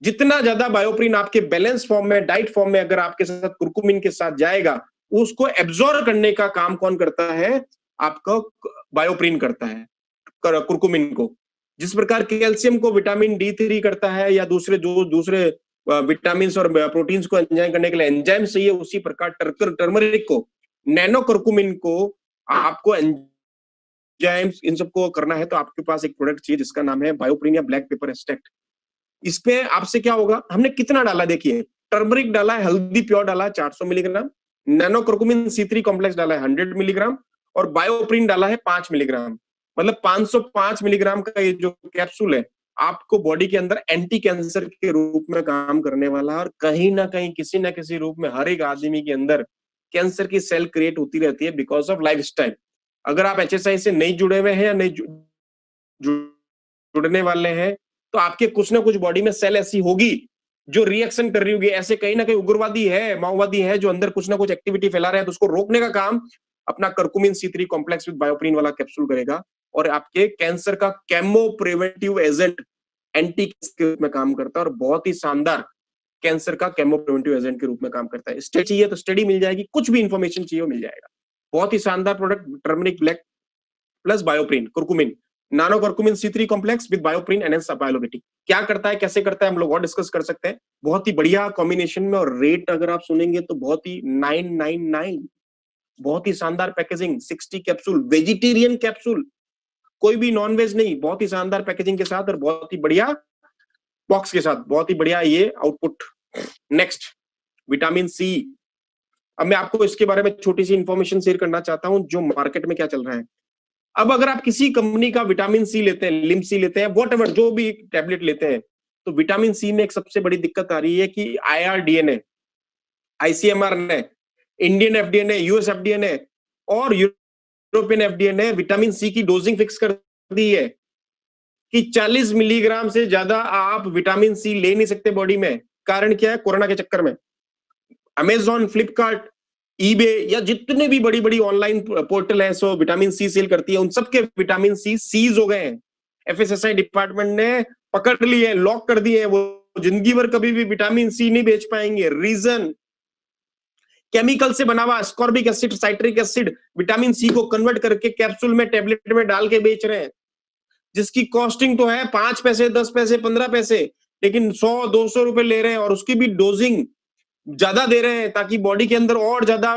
जितना ज्यादा बायोप्रिन आपके बैलेंस फॉर्म में, डाइट फॉर्म में अगर आपके साथ कुरकुमिन के साथ जाएगा, उसको एब्जॉर्ब करने का काम कौन करता है, आपका बायोप्रिन करता है कुरकुमिन को। जिस प्रकार कैल्शियम को विटामिन D3 करता है, या दूसरे जो दूसरे विटामिन और प्रोटीन्स को एंजाइम करने के लिए एंजाइम चाहिए, उसी प्रकार टर्मरिक को, नैनो कुरकुमिन को आपको एंजाइम्स इन सबको करना है, तो आपके पास एक प्रोडक्ट चाहिए जिसका नाम है बायोप्रिन या ब्लैक पेपर एक्सट्रैक्ट। इस पे आपसे क्या होगा, हमने कितना डाला देखिए, टर्मरिक डाला है, हल्दी प्योर डाला है 400 milligram, nano curcumin C3 complex डाला है 100 मिलीग्राम, और बायोप्रिन डाला है 5 मिलीग्राम, मतलब 505 मिलीग्राम का ये जो कैप्सूल है आपको बॉडी के अंदर एंटी कैंसर के रूप में काम करने वाला है। और कहीं ना कहीं किसी ना किसी रूप में हर एक आदमी के अंदर कैंसर की सेल क्रिएट होती रहती है बिकॉज ऑफ लाइफस्टाइल। अगर आप HSI से नहीं जुड़े हुए हैं या नहीं जुड़ने वाले हैं, तो आपके कुछ ना कुछ बॉडी में सेल ऐसी होगी जो रिएक्शन कर रही होगी। ऐसे कहीं ना कहीं उग्रवादी है, माओवादी है, जो अंदर कुछ ना कुछ एक्टिविटी फैला रहे हैं, तो उसको रोकने का काम अपना करकुमिन C3 कॉम्प्लेक्स विद बायोप्रिन वाला कैप्सूल करेगा और आपके कैंसर का केमो प्रिवेंटिव एजेंट एंटी के रूप में काम करता है और बहुत ही शानदार कैंसर का केमो प्रिवेंटिव एजेंट के रूप में काम करता है। स्टडी चाहिए तो स्टडी मिल जाएगी, कुछ भी इंफॉर्मेशन चाहिए वो मिल जाएगा। बहुत ही शानदार product, turmeric black plus BioPerine curcumin, nano curcumin C3 complex with BioPerine enhanced bioavailability. क्या करता है, कैसे करता है, हम लोग और डिस्कस कर सकते हैं। बहुत ही बढ़िया कॉम्बिनेशन में, और रेट अगर आप सुनेंगे तो बहुत ही 999, बहुत ही शानदार पैकेजिंग, 60 कैप्सूल, वेजिटेरियन कैप्सूल, कोई भी नॉन वेज नहीं, बहुत ही शानदार पैकेजिंग के साथ और बहुत ही बढ़िया बॉक्स के साथ, बहुत ही बढ़िया ये आउटपुट। Next, vitamin C. अब मैं आपको इसके बारे में छोटी सी इंफॉर्मेशन शेयर करना चाहता हूं, जो मार्केट में क्या चल रहा है। अब अगर आप किसी कंपनी का विटामिन सी लेते हैं, लिम सी लेते हैं, व्हाटएवर जो भी टैबलेट लेते हैं, तो विटामिन सी में एक सबसे बड़ी दिक्कत आ रही है कि IRDA ने, ICMR ने, इंडियन FDA ने, US FDA ने और यूरोपियन FDA ने विटामिन सी की डोजिंग फिक्स कर दी है कि 40 मिलीग्राम से ज्यादा आप विटामिन सी ले नहीं सकते बॉडी में। कारण क्या है? कोरोना के चक्कर में अमेजॉन, फ्लिपकार्ट, ईबे या जितने भी बड़ी बड़ी ऑनलाइन पोर्टल है सो विटामिन सी सेल करती है, उन सबके विटामिन सी सीज हो गए हैं। FSSAI डिपार्टमेंट ने पकड़ लिए, लॉक कर दिए, वो जिंदगी भर कभी भी विटामिन सी नहीं बेच पाएंगे। रीजन, केमिकल से बना हुआ ascorbic acid, citric acid vitamin C को कन्वर्ट करके कैप्सूल में, टैबलेट में डाल के बेच रहे हैं, जिसकी कॉस्टिंग तो है 5 पैसे, 10 पैसे, 15 पैसे, लेकिन 100-200 रुपए ले रहे हैं और उसकी भी डोजिंग ज्यादा दे रहे हैं ताकि बॉडी के अंदर और ज्यादा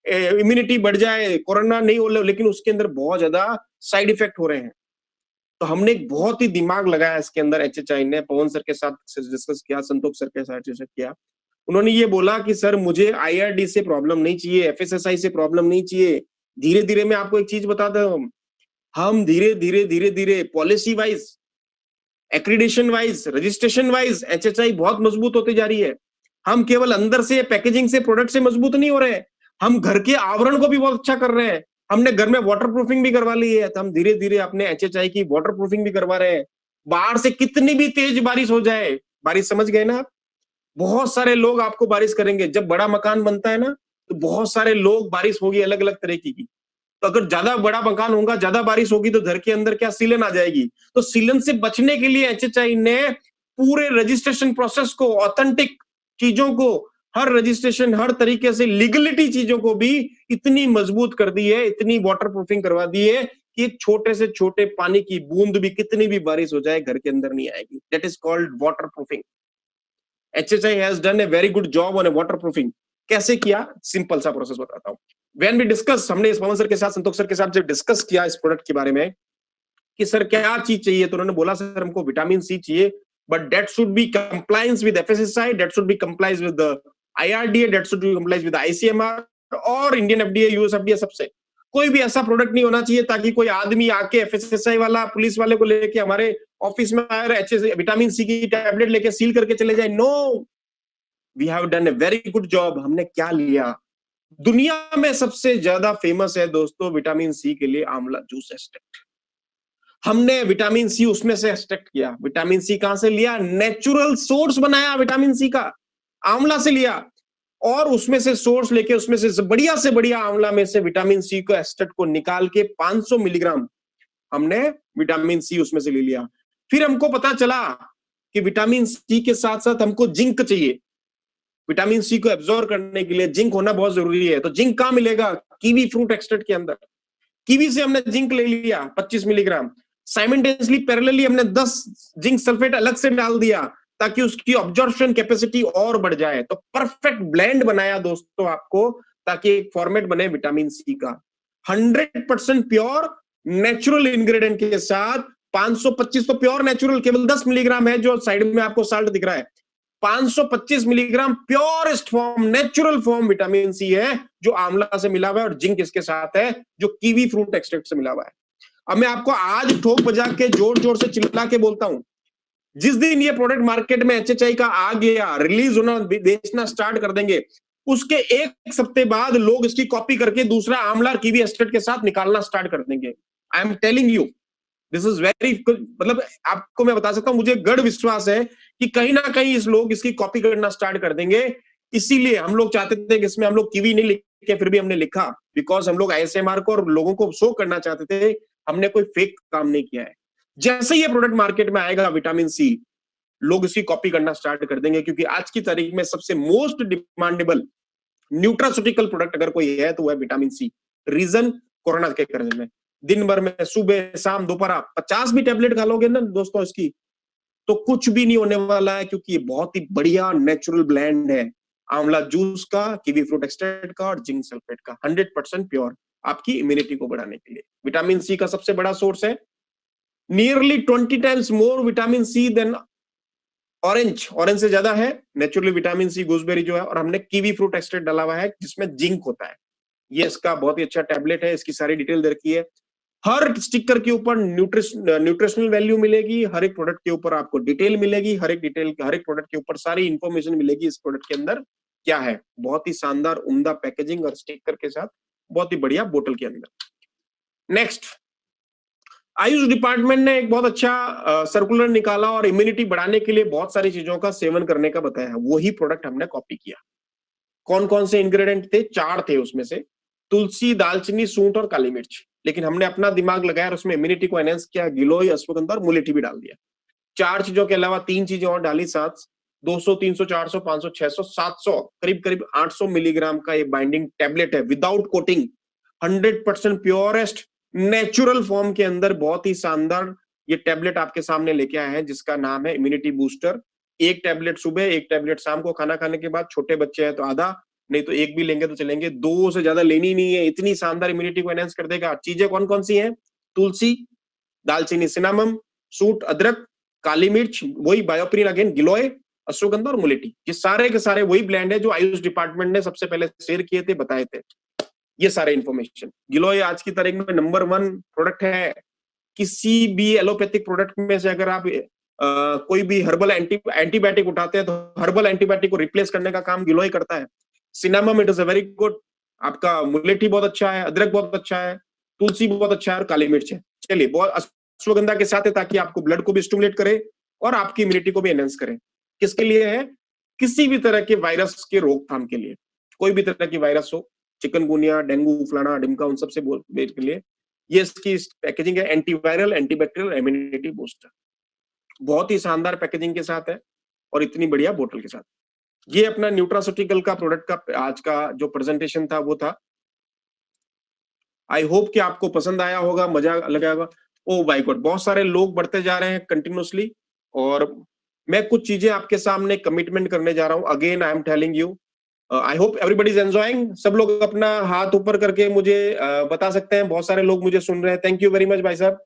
इम्यूनिटी बढ़ जाए, कोरोना नहीं हो, लेकिन उसके अंदर बहुत ज्यादा साइड इफेक्ट हो रहे हैं। तो हमने एक बहुत ही दिमाग लगाया इसके अंदर, HHI ने पवन सर के साथ डिस्कस किया, संतोष सर के साथ डिस्कस किया। उन्होंने ये बोला कि सर मुझे IRD से प्रॉब्लम नहीं चाहिए, FSSAI से प्रॉब्लम नहीं चाहिए। धीरे धीरे मैं आपको एक चीज बताता हूं, हम धीरे धीरे policy wise, accreditation wise, registration wise HHI बहुत मजबूत होती जा रही है। हम केवल अंदर से, पैकेजिंग से, प्रोडक्ट से मजबूत नहीं हो रहे हैं, हम घर के आवरण को भी बहुत अच्छा कर रहे हैं। हमने घर में वाटर प्रूफिंग भी करवा ली है, तो हम धीरे धीरे अपने HHI की वाटर प्रूफिंग भी करवा रहे हैं। बाहर से कितनी भी तेज बारिश हो जाए, बारिश समझ गए ना आप, बहुत सारे लोग आपको बारिश करेंगे। जब बड़ा मकान बनता है ना, तो बहुत सारे लोग, बारिश होगी अलग अलग तरह की। तो अगर ज्यादा बड़ा मकान होगा, ज्यादा बारिश होगी, तो घर के अंदर क्या सीलन आ जाएगी। तो सीलन से बचने के लिए HHI ने पूरे रजिस्ट्रेशन प्रोसेस को, ऑथेंटिक चीजों को, हर रजिस्ट्रेशन, हर तरीके से लीगलिटी चीजों को भी इतनी मजबूत कर दी है, इतनी वाटर प्रूफिंग करवा दी है कि एक छोटे से छोटे पानी की बूंद भी, कितनी भी बारिश हो जाए, घर के अंदर नहीं आएगी। That is called water proofing. HHI has done a very good job on a waterproofing। कैसे किया? सिंपल सा प्रोसेस बताता हूं। When we discuss, हमने इस पवन सर के साथ, संतोष सर के साथ जब डिस्कस किया इस प्रोडक्ट के बारे में कि सर क्या चीज चाहिए, तो उन्होंने बोला सर हमको विटामिन सी चाहिए, but that should be compliance with FSSAI, that should be compliance with IRDA, that should be compliance with ICMR और इंडियन FDA, US FDA, सबसे। कोई भी ऐसा प्रोडक्ट नहीं होना चाहिए ताकि कोई आदमी आके FSSAI वाला, पुलिस वाले को लेके हमारे ऑफिस में आए, विटामिन सी की टैबलेट लेके सील करके चले जाए। No, we have done a very good job. हमने क्या लिया? दुनिया में सबसे ज्यादा फेमस है दोस्तों विटामिन सी के लिए आंवला जूस एक्सट्रैक्ट। हमने विटामिन सी उसमें से एक्सट्रैक्ट किया। विटामिन सी कहां से लिया? नेचुरल सोर्स बनाया विटामिन सी का, आंवला से लिया, और उसमें से सोर्स लेके, उसमें से बढ़िया आंवला में से विटामिन सी को, एक्सट्रैक्ट को निकाल के 500 मिलीग्राम हमने विटामिन सी उसमें से ले लिया। फिर हमको पता चला कि विटामिन सी के साथ साथ हमको जिंक चाहिए। विटामिन सी को एब्जॉर्ब करने के लिए जिंक होना बहुत जरूरी है। तो जिंक कहां मिलेगा? कीवी फ्रूट एक्सट्रैक्ट के अंदर। कीवी से हमने जिंक ले लिया 25 मिलीग्राम। साइमल्टेनियसली, पैरेलली हमने 10 जिंक सल्फेट अलग से डाल दिया ताकि उसकी ऑब्जॉर्प्शन कैपेसिटी और बढ़ जाए। तो परफेक्ट ब्लेंड बनाया दोस्तों आपको, ताकि एक फॉर्मेट बने विटामिन सी का 100% प्योर नेचुरल इंग्रेडिएंट के साथ। 525 तो प्योर नेचुरल, केवल 10 मिलीग्राम है जो साइड में आपको साल्ट दिख रहा है। 525 milligram purest form, natural form vitamin C है, जो आंवला से मिला हुआ है, और जिंक इसके साथ है जो कीवी फ्रूट एक्सट्रैक्ट से मिला हुआ है। अब मैं आपको आज ठोक बजा के, जोर जोर से चिल्ला के बोलता हूं, जिस दिन ये प्रोडक्ट मार्केट में HHI का आ गया, रिलीज होना, बेचना स्टार्ट कर देंगे, उसके एक हफ्ते बाद लोग इसकी कॉपी करके दूसरा आंवला कीवी एक्सट्रैक्ट के साथ निकालना स्टार्ट कर देंगे। आई am telling you, this is very, मतलब आपको मैं बता सकता हूं, मुझे गढ़ विश्वास है कि कहीं ना कहीं इस लोग इसकी कॉपी करना स्टार्ट कर देंगे। इसीलिए हम लोग चाहते थे कि इसमें हम लोग कीवी नहीं है फिर भी हमने लिखा, बिकॉज हम लोग आईएसएमआर को और लोगों को शो करना चाहते थे हमने कोई फेक काम नहीं किया है। जैसे ये प्रोडक्ट मार्केट में आएगा विटामिन सी, लोग इसकी कॉपी करना स्टार्ट कर देंगे, क्योंकि आज की तारीख में सबसे मोस्ट डिमांडेबल न्यूट्रास्यूटिकल प्रोडक्ट अगर कोई है तो वह विटामिन सी। रीजन, कोरोना के करने में दिन भर में सुबह शाम दोपहर आप 50 भी टेबलेट खा लोगे ना दोस्तों इसकी, तो कुछ भी नहीं होने वाला है, क्योंकि ये बहुत ही बढ़िया नेचुरल ब्लेंड है आंवला जूस का, कीवी फ्रूट एक्सट्रैक्ट का और जिंक सल्फेट का, 100% प्योर, आपकी इम्यूनिटी को बढ़ाने के लिए। विटामिन सी का सबसे बड़ा सोर्स है, nearly 20 times more vitamin C than orange, orange से ज्यादा है नेचुरली विटामिन सी गूसबेरी जो है, और हमने कीवी फ्रूट एक्सट्रैक्ट डाला हुआ है जिसमें जिंक होता है। ये इसका बहुत ही अच्छा टैबलेट है, इसकी सारी डिटेल दे रखी है, हर स्टिकर के ऊपर न्यूट्रिशनल वैल्यू मिलेगी, हर एक प्रोडक्ट के ऊपर आपको डिटेल मिलेगी, हर एक प्रोडक्ट के ऊपर सारी इंफॉर्मेशन मिलेगी इस प्रोडक्ट के अंदर क्या है। बहुत ही शानदार उम्दा पैकेजिंग और स्टिकर के साथ, बहुत ही बढ़िया बोतल के अंदर। नेक्स्ट, आयुष डिपार्टमेंट ने एक बहुत अच्छा सर्कुलर निकाला और इम्यूनिटी बढ़ाने के लिए बहुत सारी चीजों का सेवन करने का बताया है, वही प्रोडक्ट हमने कॉपी किया। कौन कौन से इंग्रेडिएंट थे? 4 थे उसमें से, तुलसी, दालचीनी, सूंठ और काली मिर्च। लेकिन हमने अपना दिमाग लगाया और उसमें इम्यूनिटी को एनहेंस किया, गिलोय, अश्वगंधा और मुलेठी भी डाल दिया। 4 चीजों के अलावा 3 चीजें और डाली साथ, 200, 300, 400, 500, 600, 700, करीब करीब 800 मिलीग्राम का ये बाइंडिंग टैबलेट है, without coating, 100% purest natural form के अंदर बहुत ही शानदार ये टैबलेट आपके सामने लेके आए हैं, जिसका नाम है इम्यूनिटी बूस्टर। 1 टैबलेट सुबह, 1 टैबलेट शाम को खाना खाने के बाद, छोटे बच्चे हैं तो आधा, नहीं तो 1 भी लेंगे तो चलेंगे, 2 से ज्यादा लेनी नहीं है, इतनी शानदार इम्यूनिटी को एनहांस कर देगा। चीजें कौन कौन सी हैं? तुलसी, दालचीनी, सिनामम, सूट, अदरक, काली मिर्च, वही बायोप्रिन अगेन, गिलोय, अश्वगंधा और मुलेठी। ये सारे के सारे वही ब्लेंड है जो आयुष डिपार्टमेंट ने सबसे पहले शेयर किए थे, बताए थे ये सारे इंफॉर्मेशन। गिलोय आज की तारीख में नंबर 1 प्रोडक्ट है। किसी भी एलोपैथिक प्रोडक्ट में से अगर आप कोई भी हर्बल एंटीबायोटिक उठाते हैं तो हर्बल एंटीबायोटिक को रिप्लेस करने का काम गिलोय करता है। Cinnamon, it is a very good, आपका मुलेठी बहुत अच्छा है, अदरक बहुत अच्छा है, तुलसी बहुत अच्छा है और काली मिर्च है। चलिए, बहुत अश्वगंधा के साथ है ताकि आपको ब्लड को भी स्टिमुलेट करे और आपकी इम्यूनिटी को भी एनहांस करे। किसके लिए है? किसी भी तरह के वायरस के रोकथाम के लिए, कोई भी तरह की वायरस हो, चिकनगुनिया, डेंगू, फलाना डिमका, उन सबसे के लिए ये इसकी पैकेजिंग है, एंटीवायरल, एंटीबैक्टीरियल, इम्यूनिटी बूस्टर। बहुत ही शानदार पैकेजिंग के साथ है और इतनी बढ़िया बोतल के साथ। ये अपना न्यूट्रास्यूटिकल का प्रोडक्ट का आज का जो प्रेजेंटेशन था वो था। आई होप कि आपको पसंद आया होगा, मजा लगा होगा। ओ माय गॉड, बहुत सारे लोग बढ़ते जा रहे हैं कंटिन्यूअसली, और मैं कुछ चीजें आपके सामने कमिटमेंट करने जा रहा हूं। Again I am telling you, I hope everybody is enjoying. सब लोग अपना हाथ ऊपर करके मुझे बता सकते हैं। बहुत सारे लोग मुझे सुन रहे हैं, थैंक यू वेरी मच भाई साहब।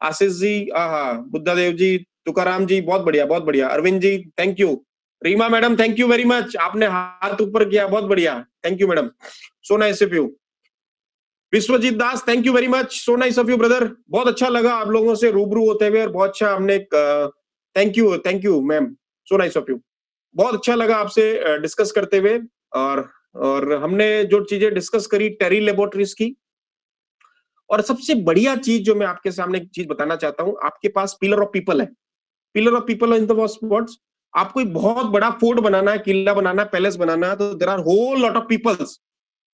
आशीष जी, बुद्धा देव जी, तुकाराम जी, बहुत बढ़िया बहुत बढ़िया। Arvind ji, thank you. Reema madam, thank you very much, आपने हाथ ऊपर किया, बहुत बढ़िया, thank you madam, so nice of you. Vishwajit Das, thank you very much, so nice of you brother. बहुत अच्छा लगा आप लोगों से रूबरू होते हुए और बहुत अच्छा हमने, thank you ma'am, so nice of you. बहुत अच्छा लगा आपसे डिस्कस करते हुए, और हमने जो चीजें डिस्कस करी टेरी लेबोरेटरीज की। और सबसे बढ़िया चीज जो मैं आपके सामने एक चीज बताना चाहता हूं, आपके पास पिलर ऑफ पीपल है। Pillar of people in the words, आपको एक बहुत बड़ा फोर्ट बनाना है, किला बनाना है, पैलेस बनाना है, तो there are whole lot of peoples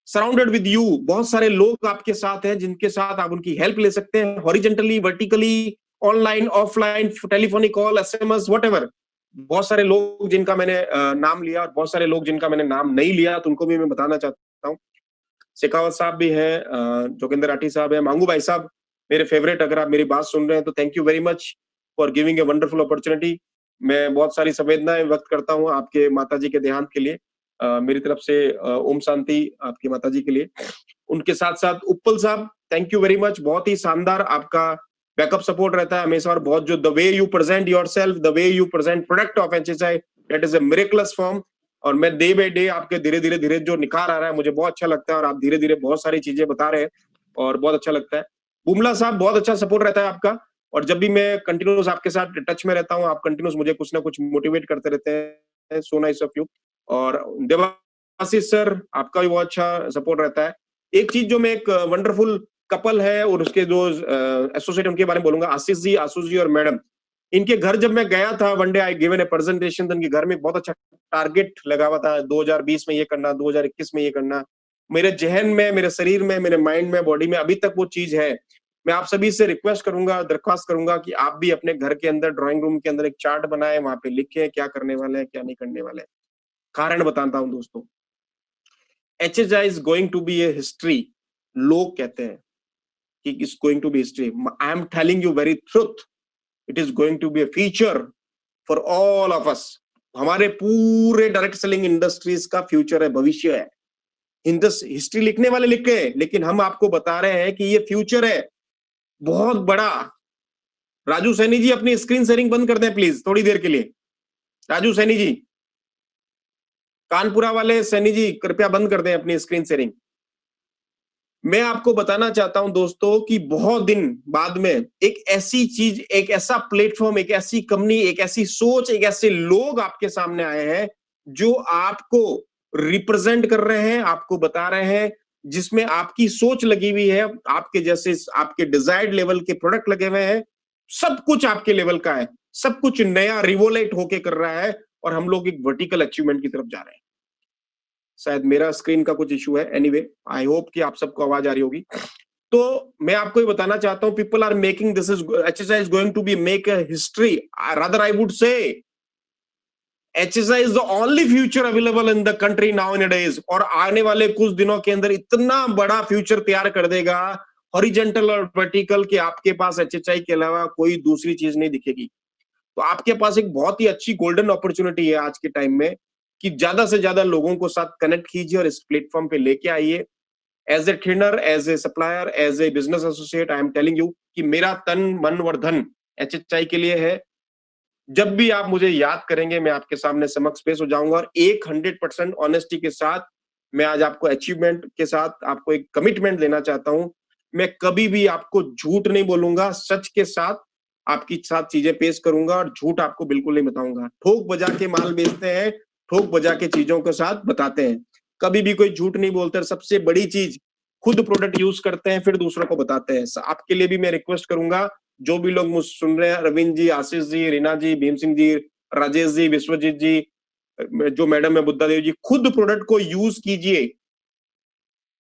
surrounded with you. बहुत सारे लोग आपके साथ हैं जिनके साथ आप उनकी हेल्प ले सकते हैं, horizontally, vertically, online, offline, telephonic call, SMS, whatever. बहुत सारे लोग जिनका मैंने नाम लिया और बहुत सारे लोग जिनका मैंने नाम नहीं लिया, तो उनको भी मैं बताना चाहता हूँ। शेखावत साहब भी हैं, जोगिंदर राठी साहब है, मांगू भाई साहब मेरे फेवरेट, अगर आप मेरी बात सुन रहे हैं तो thank you very much for giving a wonderful opportunity. मैं बहुत सारी संवेदनाएं व्यक्त करता हूँ आपके माताजी के देहांत के लिए, मेरी तरफ से ओम शांति आपकी माताजी के लिए। उनके साथ साथ उपल साहब, थैंक यू वेरी मच, बहुत ही शानदार आपका बैकअप सपोर्ट रहता है हमेशा, और बहुत जो the way you present yourself, the way you present product of HSI, that is a miraculous form. और मैं डे बाय डे आपके धीरे धीरे जो निखार आ रहा है मुझे बहुत अच्छा लगता है, और आप धीरे धीरे बहुत सारी चीजें बता रहे हैं और बहुत अच्छा लगता है। बुमला साहब, बहुत अच्छा सपोर्ट रहता है आपका, और जब भी मैं कंटिन्यूस आपके साथ टच में रहता हूँ, आप कंटिन्यूस मुझे कुछ ना कुछ मोटिवेट करते रहते हैं, सो नाइस ऑफ यू। और देवाशीष सर, आपका भी बहुत अच्छा सपोर्ट रहता है। एक चीज जो मैं, एक वंडरफुल कपल है और उसके जो एसोसिएट, उनके बारे में बोलूंगा, आशीष जी, आशुष जी और मैडम। इनके घर जब मैं गया था one day, I given A presentation, तो इनके घर में बहुत अच्छा टारगेट लगा हुआ था, 2020 में ये करना, 2021 में ये करना। मेरे जहन में, मेरे शरीर में, मेरे माइंड में, बॉडी में अभी तक वो चीज है। मैं आप सभी से रिक्वेस्ट करूंगा, दरख्वास्त करूंगा कि आप भी अपने घर के अंदर, ड्राइंग रूम के अंदर एक चार्ट बनाएं, वहां पे लिखें क्या करने वाले हैं, क्या नहीं करने वाले हैं। कारण बताता हूं दोस्तों, HHI is going to be a history. लोग कहते हैं कि is going to be history. I am telling you very truth, it is going to be a future for all of us. हमारे पूरे डायरेक्ट सेलिंग इंडस्ट्रीज का फ्यूचर है, भविष्य है। हिस्ट्री लिखने वाले लिख गए, लेकिन हम आपको बता रहे हैं कि ये फ्यूचर है बहुत बड़ा। राजू सैनी जी अपनी स्क्रीन शेयरिंग बंद कर दें प्लीज थोड़ी देर के लिए। राजू सैनी जी, कानपुरा वाले सैनी जी, कृपया बंद कर दें अपनी स्क्रीन शेयरिंग। मैं आपको बताना चाहता हूं दोस्तों कि बहुत दिन बाद में एक ऐसी चीज, एक ऐसा प्लेटफॉर्म, एक ऐसी कंपनी, एक ऐसी सोच, एक ऐसे लोग आपके सामने आए हैं जो आपको रिप्रेजेंट कर रहे हैं, आपको बता रहे हैं, जिसमें आपकी सोच लगी हुई है, आपके जैसे आपके डिजायर्ड लेवल के प्रोडक्ट लगे हुए हैं। सब कुछ आपके लेवल का है, सब कुछ नया रिवोलेट होके कर रहा है, और हम लोग एक वर्टिकल अचीवमेंट की तरफ जा रहे हैं। शायद मेरा स्क्रीन का कुछ इशू है, एनीवे आई होप कि आप सबको आवाज आ रही होगी। तो मैं आपको ये बताना चाहता हूं, people are making this is HSI is going to be make a history, rather I would say HSI is the only future available in the country now in days. और आने वाले कुछ दिनों के अंदर इतना बड़ा फ्यूचर तैयार कर देगा, हॉरिजेंटल और वर्टिकल, कि आपके पास HSI के अलावा कोई दूसरी चीज नहीं दिखेगी। तो आपके पास एक बहुत ही अच्छी गोल्डन अपॉर्चुनिटी है आज के टाइम में कि ज्यादा से ज्यादा लोगों को साथ कनेक्ट कीजिए और इस प्लेटफॉर्म पे लेके आइए। As a trainer, as a supplier, as a business associate, I am telling you कि मेरा तन मन और धन HHI के लिए है। जब भी आप मुझे याद करेंगे, मैं आपके सामने समक्ष पेश हो जाऊंगा, और 100% ऑनेस्टी के साथ मैं आज आपको अचीवमेंट के साथ आपको एक कमिटमेंट देना चाहता हूं। मैं कभी भी आपको झूठ नहीं बोलूंगा, सच के साथ आपकी साथ चीजें पेश करूंगा, और झूठ आपको बिल्कुल नहीं बताऊंगा। ठोक बजा के माल बेचते हैं, ठोक बजा के चीजों के साथ बताते हैं, कभी भी कोई झूठ नहीं बोलते। सबसे बड़ी चीज, खुद प्रोडक्ट यूज करते हैं फिर दूसरों को बताते हैं। आपके लिए भी मैं रिक्वेस्ट करूंगा, जो भी लोग मुझ सुन रहे हैं, रविंद्र जी, आशीष जी, रीना जी, भीम सिंह जी, राजेश जी, विश्वजीत जी, जो मैडम है बुद्धा देव जी, खुद प्रोडक्ट को यूज कीजिए।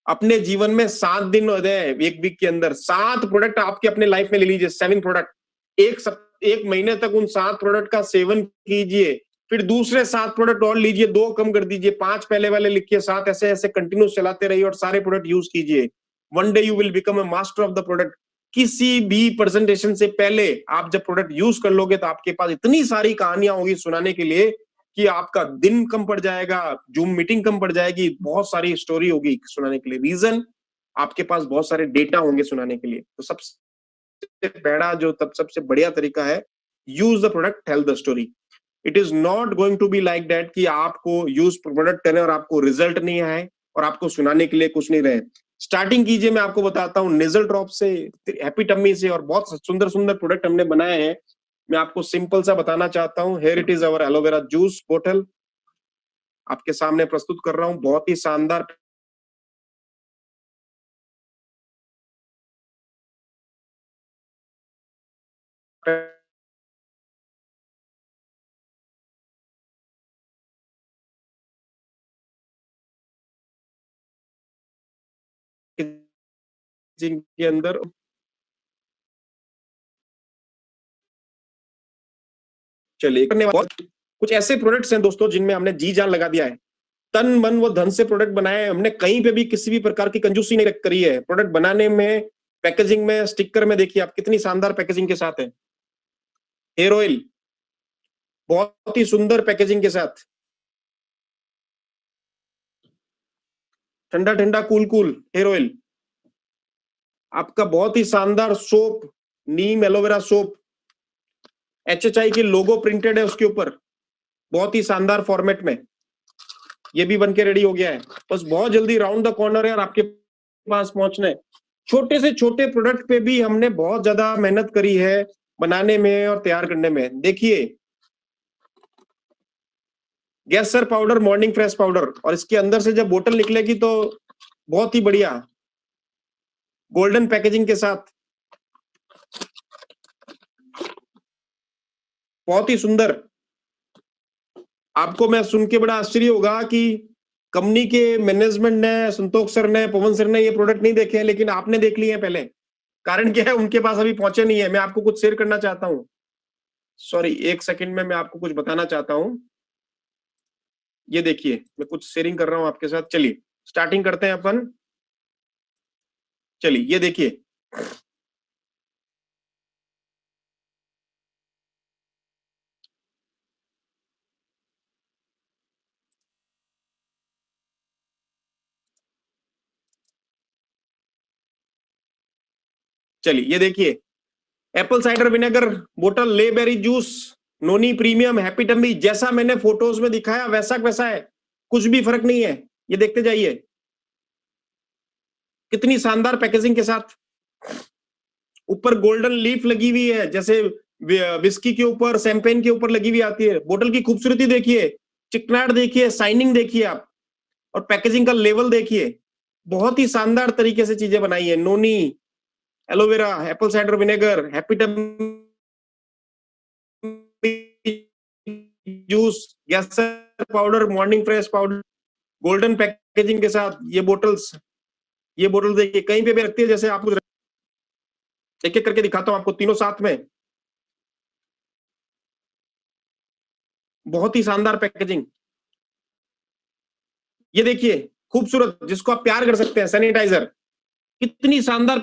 अपने जीवन में 7 दिन हो गए, एक वीक के अंदर 7 प्रोडक्ट आपके अपने लाइफ में ले लीजिए, 7 प्रोडक्ट। एक महीने तक उन 7 प्रोडक्ट का सेवन कीजिए, फिर दूसरे 7 प्रोडक्ट और लीजिए, 2 कम कर दीजिए, 5 पहले वाले लिखिए, 7 ऐसे ऐसे कंटिन्यूस चलाते रहिए और सारे प्रोडक्ट यूज कीजिए। One day you will become a master of the product. किसी भी प्रेजेंटेशन से पहले आप जब प्रोडक्ट यूज कर लोगे तो आपके पास इतनी सारी कहानियां होगी सुनाने के लिए कि आपका दिन कम पड़ जाएगा, जूम मीटिंग कम पड़ जाएगी, बहुत सारी स्टोरी होगी सुनाने के लिए। रीजन, आपके पास बहुत सारे डेटा होंगे सुनाने के लिए। तो सबसे बड़ा जो तब सबसे बढ़िया तरीका है, use the product, tell the story. It is not going to be like that कि आपको यूज प्रोडक्ट करें और आपको रिजल्ट नहीं आए और आपको सुनाने के लिए कुछ नहीं रहे। स्टार्टिंग कीजिए, मैं आपको बताता हूँ, नेजल ड्रॉप से, हैप्पी टम्मी से, और बहुत सुंदर सुंदर प्रोडक्ट हमने बनाए हैं। मैं आपको सिंपल सा बताना चाहता हूँ। Here it is our aloe vera juice बोतल, आपके सामने प्रस्तुत कर रहा हूँ। बहुत ही शानदार के अंदर चलिए करने वाले कुछ ऐसे प्रोडक्ट्स हैं दोस्तों जिनमें हमने जी जान लगा दिया है, तन मन व धन से प्रोडक्ट बनाए। हमने कहीं पे भी किसी भी प्रकार की कंजूसी नहीं करी है प्रोडक्ट बनाने में, पैकेजिंग में, स्टिकर में। देखिए आप कितनी शानदार पैकेजिंग के साथ है। हेयर ऑयल बहुत ही सुंदर पैकेजिंग के साथ, ठंडा ठंडा कूल कूल हेयर ऑयल। आपका बहुत ही शानदार सोप, नीम एलोवेरा सोप, HHI के लोगो प्रिंटेड है उसके ऊपर, बहुत ही शानदार फॉर्मेट में। ये भी बनके रेडी हो गया है, बस बहुत जल्दी राउंड द कॉर्नर है और आपके पास पहुंचना है। छोटे से छोटे प्रोडक्ट पे भी हमने बहुत ज्यादा मेहनत करी है बनाने में और तैयार करने में। देखिए, गैसर पाउडर, मॉर्निंग फ्रेश पाउडर, और इसके अंदर से जब बोतल निकलेगी तो बहुत ही बढ़िया गोल्डन पैकेजिंग के साथ, बहुत ही सुंदर। आपको मैं सुन के बड़ा आश्चर्य होगा कि कंपनी के मैनेजमेंट ने, संतोष सर ने, पवन सर ने ये प्रोडक्ट नहीं देखे हैं, लेकिन आपने देख लिए हैं पहले। कारण क्या है, उनके पास अभी पहुंचे नहीं है। मैं आपको कुछ शेयर करना चाहता हूँ। सॉरी, 1 सेकंड में मैं आपको कुछ बताना चाहता हूँ। ये देखिए, मैं कुछ शेयरिंग कर रहा हूँ आपके साथ। चलिए स्टार्टिंग करते हैं अपन। चलिए ये देखिए, चलिए ये देखिए, एप्पल साइडर विनेगर बोतल, ले बेरी जूस, नोनी प्रीमियम, हैप्पी टम्बी। जैसा मैंने फोटोज में दिखाया वैसा वैसा है, कुछ भी फर्क नहीं है। ये देखते जाइए, कितनी शानदार पैकेजिंग के साथ। ऊपर गोल्डन लीफ लगी हुई है, जैसे विस्की के ऊपर, शैंपेन के ऊपर लगी हुई आती है। बोतल की खूबसूरती देखिए, चिकनाट देखिए, शाइनिंग देखिए आप, और पैकेजिंग का लेवल देखिए। बहुत ही शानदार तरीके से चीजें बनाई है। Noni, aloe vera, apple cider vinegar, happy juice, गैसर powder, morning fresh powder, golden packaging के साथ। ये बोतल देखिए, कहीं पे भी रखती है जैसे आपको। एक एक करके दिखाता हूं आपको, तीनों साथ में। बहुत ही शानदार पैकेजिंग। ये देखिए, खूबसूरत, जिसको आप प्यार कर सकते हैं, सैनिटाइजर। कितनी शानदार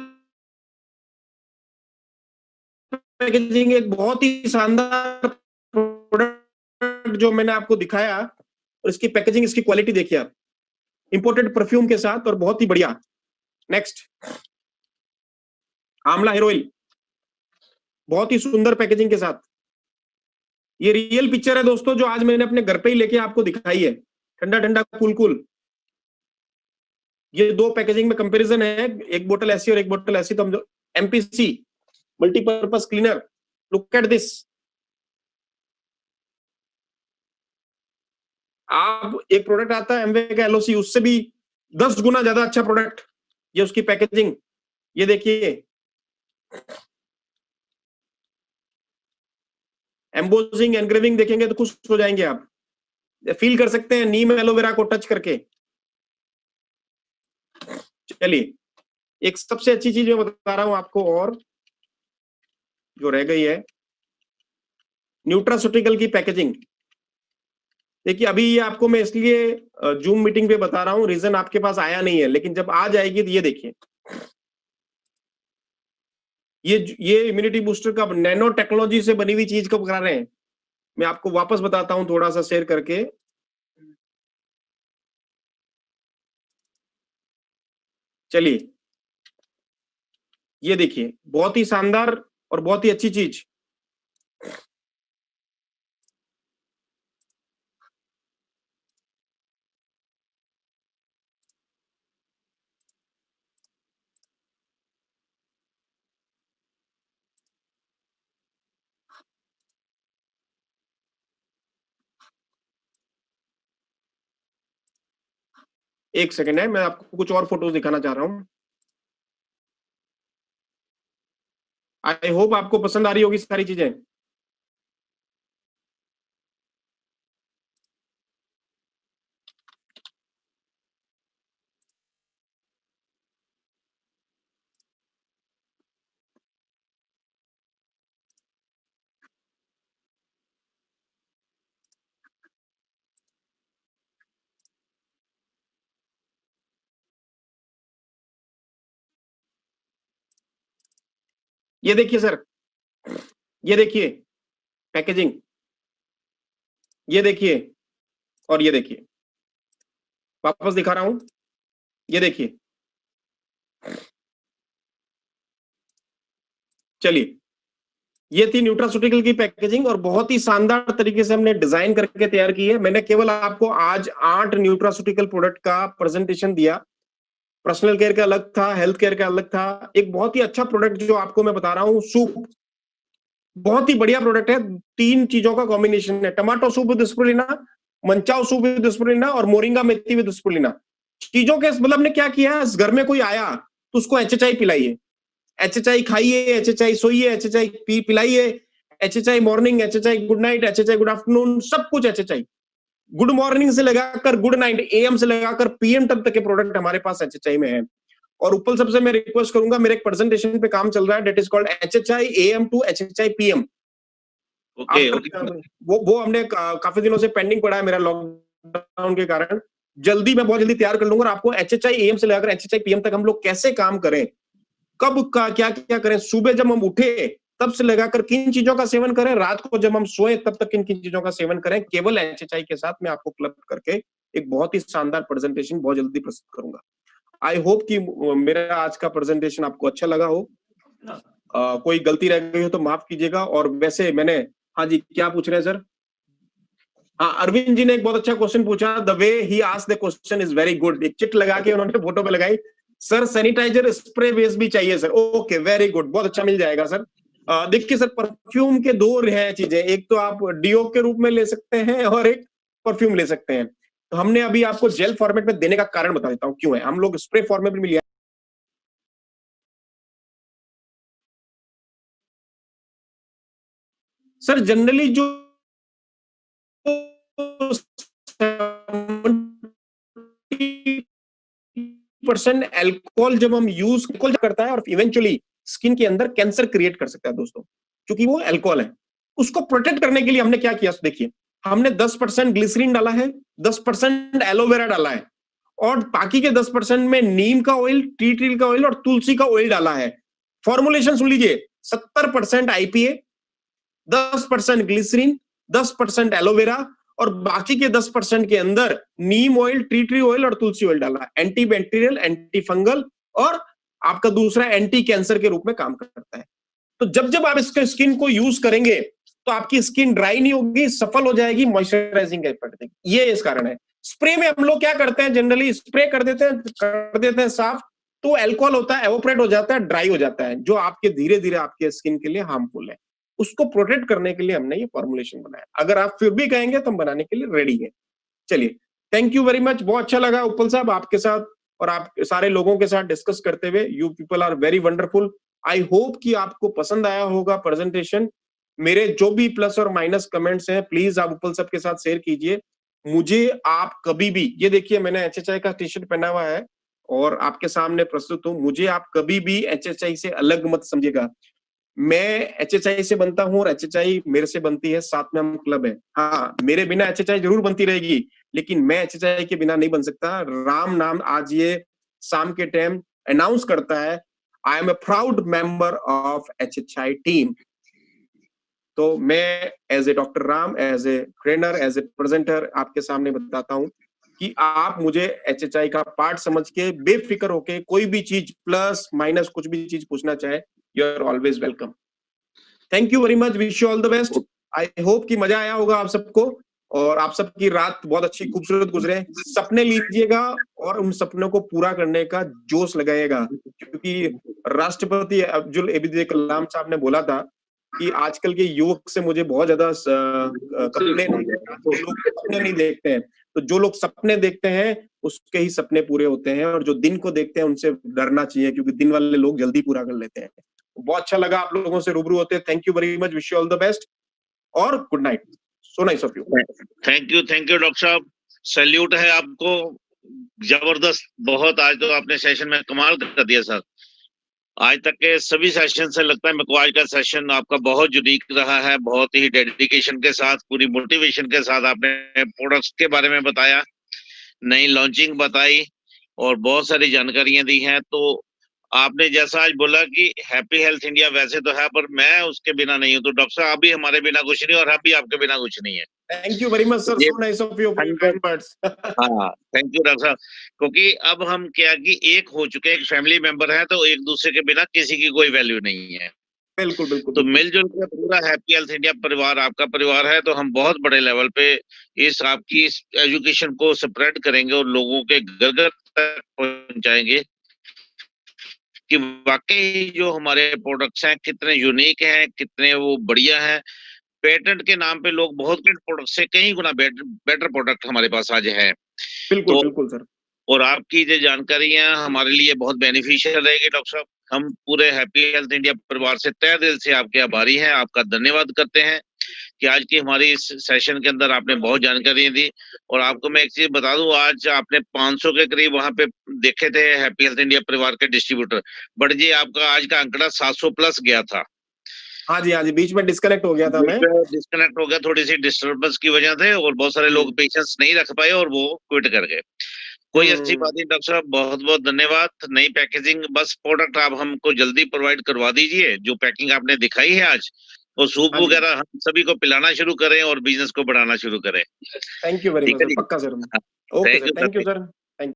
पैकेजिंग, एक बहुत ही शानदार प्रोडक्ट जो मैंने आपको दिखाया। और इसकी पैकेजिंग, इसकी क्वालिटी देखिए आप, इंपोर्टेड परफ्यूम के साथ, और बहुत ही बढ़िया। नेक्स्ट, आंवला हेयर ऑयल, बहुत ही सुंदर पैकेजिंग के साथ। ये रियल पिक्चर है दोस्तों, जो आज मैंने अपने घर पे ही लेके आपको दिखाई है। ठंडा ठंडा, कूल कूल। ये दो पैकेजिंग में कंपैरिजन है, एक बोतल ऐसी और एक बोतल ऐसी। तो हम जो MPC multipurpose cleaner, look at this. आप एक प्रोडक्ट आता है एमवे का एलओसी, उससे भी 10 गुना ज्यादा अच्छा प्रोडक्ट। ये उसकी पैकेजिंग, ये देखिए, एम्बोजिंग, एनग्रेविंग देखेंगे तो खुश हो जाएंगे आप। फील कर सकते हैं नीम एलोवेरा को टच करके। चलिए, एक सबसे अच्छी चीज मैं बता रहा हूं आपको, और जो रह गई है, न्यूट्रास्यूटिकल की पैकेजिंग। देखिए, अभी ये आपको मैं इसलिए जूम मीटिंग पे बता रहा हूं, रीजन आपके पास आया नहीं है, लेकिन जब आ जाएगी तो ये देखिए। ये इम्यूनिटी बूस्टर का नैनो टेक्नोलॉजी से बनी हुई चीज कब करा रहे हैं, मैं आपको वापस बताता हूं थोड़ा सा शेयर करके। चलिए, ये देखिए, बहुत ही शानदार और बहुत ही अच्छी चीज। एक सेकंड है, मैं आपको कुछ और फोटोज दिखाना चाह रहा हूं। आई होप आपको पसंद आ रही होगी सारी चीजें। ये देखिए सर, ये देखिए पैकेजिंग, ये देखिए, और ये देखिए, वापस दिखा रहा हूं। ये देखिए, चलिए, ये थी न्यूट्रास्यूटिकल की पैकेजिंग, और बहुत ही शानदार तरीके से हमने डिजाइन करके तैयार की है। मैंने केवल आपको आज 8 न्यूट्रास्यूटिकल प्रोडक्ट का प्रेजेंटेशन दिया। पर्सनल केयर का अलग था, हेल्थ केयर का अलग था। एक बहुत ही अच्छा प्रोडक्ट जो आपको मैं बता रहा हूँ, सूप, बहुत ही बढ़िया प्रोडक्ट है। 3 चीजों का कॉम्बिनेशन है, tomato soup with spirulina, manchow soup with spirulina, और मोरिंगा मेथी विद स्प्रुलिना। चीजों के मतलब हमने क्या किया, घर में कोई आया तो उसको एचएचआई पिलाइए, एचएचआई खाइए, एचएचआई सोइए, एचएचआई पिलाइए, HHI morning, HHI good night, HHI good afternoon, सब कुछ एचएचआई। गुड मॉर्निंग से लगाकर गुड नाइट, एएम से लगाकर पीएम तक के प्रोडक्ट हमारे पास एचएचआई में है। और उपल सबसे मैं रिक्वेस्ट करूंगा, मेरे एक प्रेजेंटेशन पे काम चल रहा है, that is called HHI AM to HHI PM. Okay वो हमने काफी दिनों से पेंडिंग पड़ा है मेरा लॉकडाउन के कारण। जल्दी मैं बहुत जल्दी तैयार कर लूंगा और आपको एचएचआई एएम से लेकर एचएचआई पीएम तक हम लोग कैसे काम करें, कब का क्या क्या करें, सुबह जब हम उठे तब से लगाकर किन चीजों का सेवन करें, रात को जब हम सोए तब तक किन किन चीजों का सेवन करें, केवल एचएचआई के साथ मैं आपको क्लब करके एक बहुत ही शानदार प्रेजेंटेशन बहुत जल्दी प्रस्तुत करूंगा। आई होप कि मेरा आज का प्रेजेंटेशन आपको अच्छा लगा हो। कोई गलती रह गई हो तो माफ कीजिएगा। और वैसे मैंने, हाँ जी क्या पूछ रहे हैं सर? हाँ, अरविंद जी ने एक बहुत अच्छा क्वेश्चन पूछा, the way he asked the question is very good. एक चिट लगा के उन्होंने फोटो पे लगाई, सर सैनिटाइजर स्प्रे बेस भी चाहिए सर। ओके वेरी गुड, बहुत अच्छा मिल जाएगा सर। देखिए सर, परफ्यूम के दो है चीजें, एक तो आप डीओ के रूप में ले सकते हैं और एक परफ्यूम ले सकते हैं। तो हमने अभी आपको जेल फॉर्मेट में देने का कारण बता देता हूँ क्यों है। हम लोग स्प्रे फॉर्मेट में लिया सर, जनरली जो % अल्कोहल जब हम यूज करता है और इवेंचुअली स्किन के अंदर कैंसर क्रिएट कर सकता है दोस्तों, क्योंकि वो अल्कोहल है। उसको प्रोटेक्ट करने के लिए हमने क्या किया, देखिए हमने 10% ग्लिसरीन डाला है, 10% एलोवेरा डाला है और बाकी के 10% में नीम का ऑयल, टी ट्री का ऑयल और तुलसी का ऑयल डाला है। फॉर्मुलेशन सुन लीजिए, 70% आईपीए, 10% ग्लिसरीन, 10% एलोवेरा और बाकी के 10% के अंदर नीम ऑयल, टी ट्री ऑयल और तुलसी ऑयल डाला। एंटी बैक्टीरियल, एंटी फंगल और आपका दूसरा एंटी कैंसर के रूप में काम करता है। तो जब जब आप इसके स्किन को यूज करेंगे तो आपकी स्किन ड्राई नहीं होगी, सफल हो जाएगी, मॉइस्चराइजिंग का इफेक्ट देगी। ये इस कारण है। स्प्रे में हम लोग क्या करते हैं, जनरली स्प्रे कर देते हैं साफ, तो अल्कोहल होता है, एवोपरेट हो जाता है, ड्राई हो जाता है, जो आपके धीरे धीरे आपके स्किन के लिए हार्मफुल है। उसको प्रोटेक्ट करने के लिए हमने ये फॉर्मुलेशन बनाया। अगर आप फिर भी कहेंगे तो हम बनाने के लिए रेडी है। चलिए, थैंक यू वेरी मच, बहुत अच्छा लगा उपल साहब आपके साथ और आप सारे लोगों के साथ डिस्कस करते हुए। You people are very wonderful. I hope कि आपको पसंद आया होगा प्रेजेंटेशन। मेरे जो भी प्लस और माइनस कमेंट्स हैं प्लीज आप उपल साहब के साथ शेयर कीजिए। मुझे आप कभी भी, ये देखिए मैंने एचएचआई का टी शर्ट पहना हुआ है और आपके सामने प्रस्तुत हूं, मुझे आप कभी भी एचएचआई से अलग मत समझिएगा। मैं एचएचआई से बनता हूं और एचएचआई मेरे से बनती है, साथ में हम क्लब है। हाँ, मेरे बिना एचएचआई जरूर बनती रहेगी, लेकिन मैं एचएचआई के बिना नहीं बन सकता। राम नाम आज ये शाम के टाइम अनाउंस करता है, I am a proud member of HHI team. तो मैं as a doctor Ram, as a trainer, as a presenter आपके सामने बताता हूं कि आप मुझे एचएचआई का पार्ट समझ के बेफिक्र होके कोई भी चीज प्लस माइनस कुछ भी चीज पूछना चाहे, you are always welcome. Thank you very much, wish you all the best. I hope कि मजा आया होगा आप सबको और आप सबकी रात बहुत अच्छी खूबसूरत गुजरे। सपने लीजिएगा और उन सपनों को पूरा करने का जोश लगाइएगा, क्योंकि राष्ट्रपति अब्दुल APJ कलाम साहब ने बोला था कि आजकल के युवक से मुझे बहुत ज्यादा कंप्लेन है, लोग सपने नहीं देखते हैं। तो जो लोग सपने देखते हैं उसके ही सपने पूरे होते हैं, और जो दिन को देखते हैं उनसे डरना चाहिए, क्योंकि दिन वाले लोग जल्दी पूरा कर लेते हैं। बहुत अच्छा लगा आप लोगों से रूबरू होते। Thank you very much, wish you all the best और good night. So nice of you. Thank you doctor साहब, सैल्यूट है आपको, जबरदस्त, बहुत आज तो आपने सेशन में कमाल कर दिया सर। आज तक के सभी सेशन से लगता है मेरे को आज का सेशन आपका बहुत यूनिक रहा है। बहुत ही डेडिकेशन के साथ, पूरी मोटिवेशन के साथ आपने प्रोडक्ट्स के बारे में बताया, नई लॉन्चिंग बताई और बहुत सारी जानकारियां दी हैं। तो आपने जैसा आज बोला कि हैप्पी हेल्थ इंडिया वैसे तो है, पर मैं उसके बिना नहीं हूँ। तो डॉक्टर साहब भी हमारे बिना कुछ नहीं और हम भी आपके बिना कुछ नहीं है। Thank you very much sir, so nice of you for your kind words. हाँ, थैंक यू डॉक्टर साहब, क्योंकि अब हम क्या कि एक हो चुके हैं, एक फैमिली मेंबर है, तो एक दूसरे के बिना किसी की कोई वैल्यू नहीं है। बिल्कुल बिल्कुल। तो मिलजुल के पूरा हैप्पी हेल्थ इंडिया परिवार आपका परिवार है, तो हम बहुत बड़े लेवल पे इस आपकी इस एजुकेशन को स्प्रेड करेंगे और लोगों के घर घर तक पहुंचाएंगे कि वाकई जो हमारे प्रोडक्ट्स हैं कितने यूनिक हैं, कितने वो बढ़िया हैं। पेटेंट के नाम पे लोग बहुत प्रोडक्ट से कई गुना बेटर प्रोडक्ट हमारे पास आज है। बिल्कुल तो बिल्कुल सर, और आपकी जो जानकारियां हमारे लिए बहुत बेनिफिशियल रहेगी डॉक्टर साहब। हम पूरे हैप्पी हेल्थ इंडिया परिवार से तहे दिल से आपके आभारी हैं, आपका धन्यवाद करते हैं। कि आज की हमारी इस सेशन के अंदर आपने बहुत जानकारी दी। और आपको मैं एक चीज बता दूं, आज आपने 500 के करीब वहां पे देखे थे हैप्पी हेल्थ इंडिया परिवार के डिस्ट्रीब्यूटर, बट जी आपका आज का आंकड़ा 700 प्लस गया था। हाँ जी, बीच में डिस्कनेक्ट हो गया था मैं। डिस्कनेक्ट हो गया थोड़ी सी डिस्टर्बेंस की वजह से, और बहुत सारे लोग पेशेंस नहीं रख पाए और वो क्विट कर गए। कोई अच्छी बात नहीं डॉक्टर साहब, बहुत बहुत धन्यवाद। नई पैकेजिंग, बस प्रोडक्ट आप हमको जल्दी प्रोवाइड करवा दीजिए, जो पैकिंग आपने दिखाई है आज, और सूप हाँ जी, वगैरह हम सभी को पिलाना शुरू करें और बिजनेस को बढ़ाना शुरू करें। थैंक यू वेरी ठीक मच है सर, जी। पक्का sir. Okay thank sir, you thank you sir. Sir.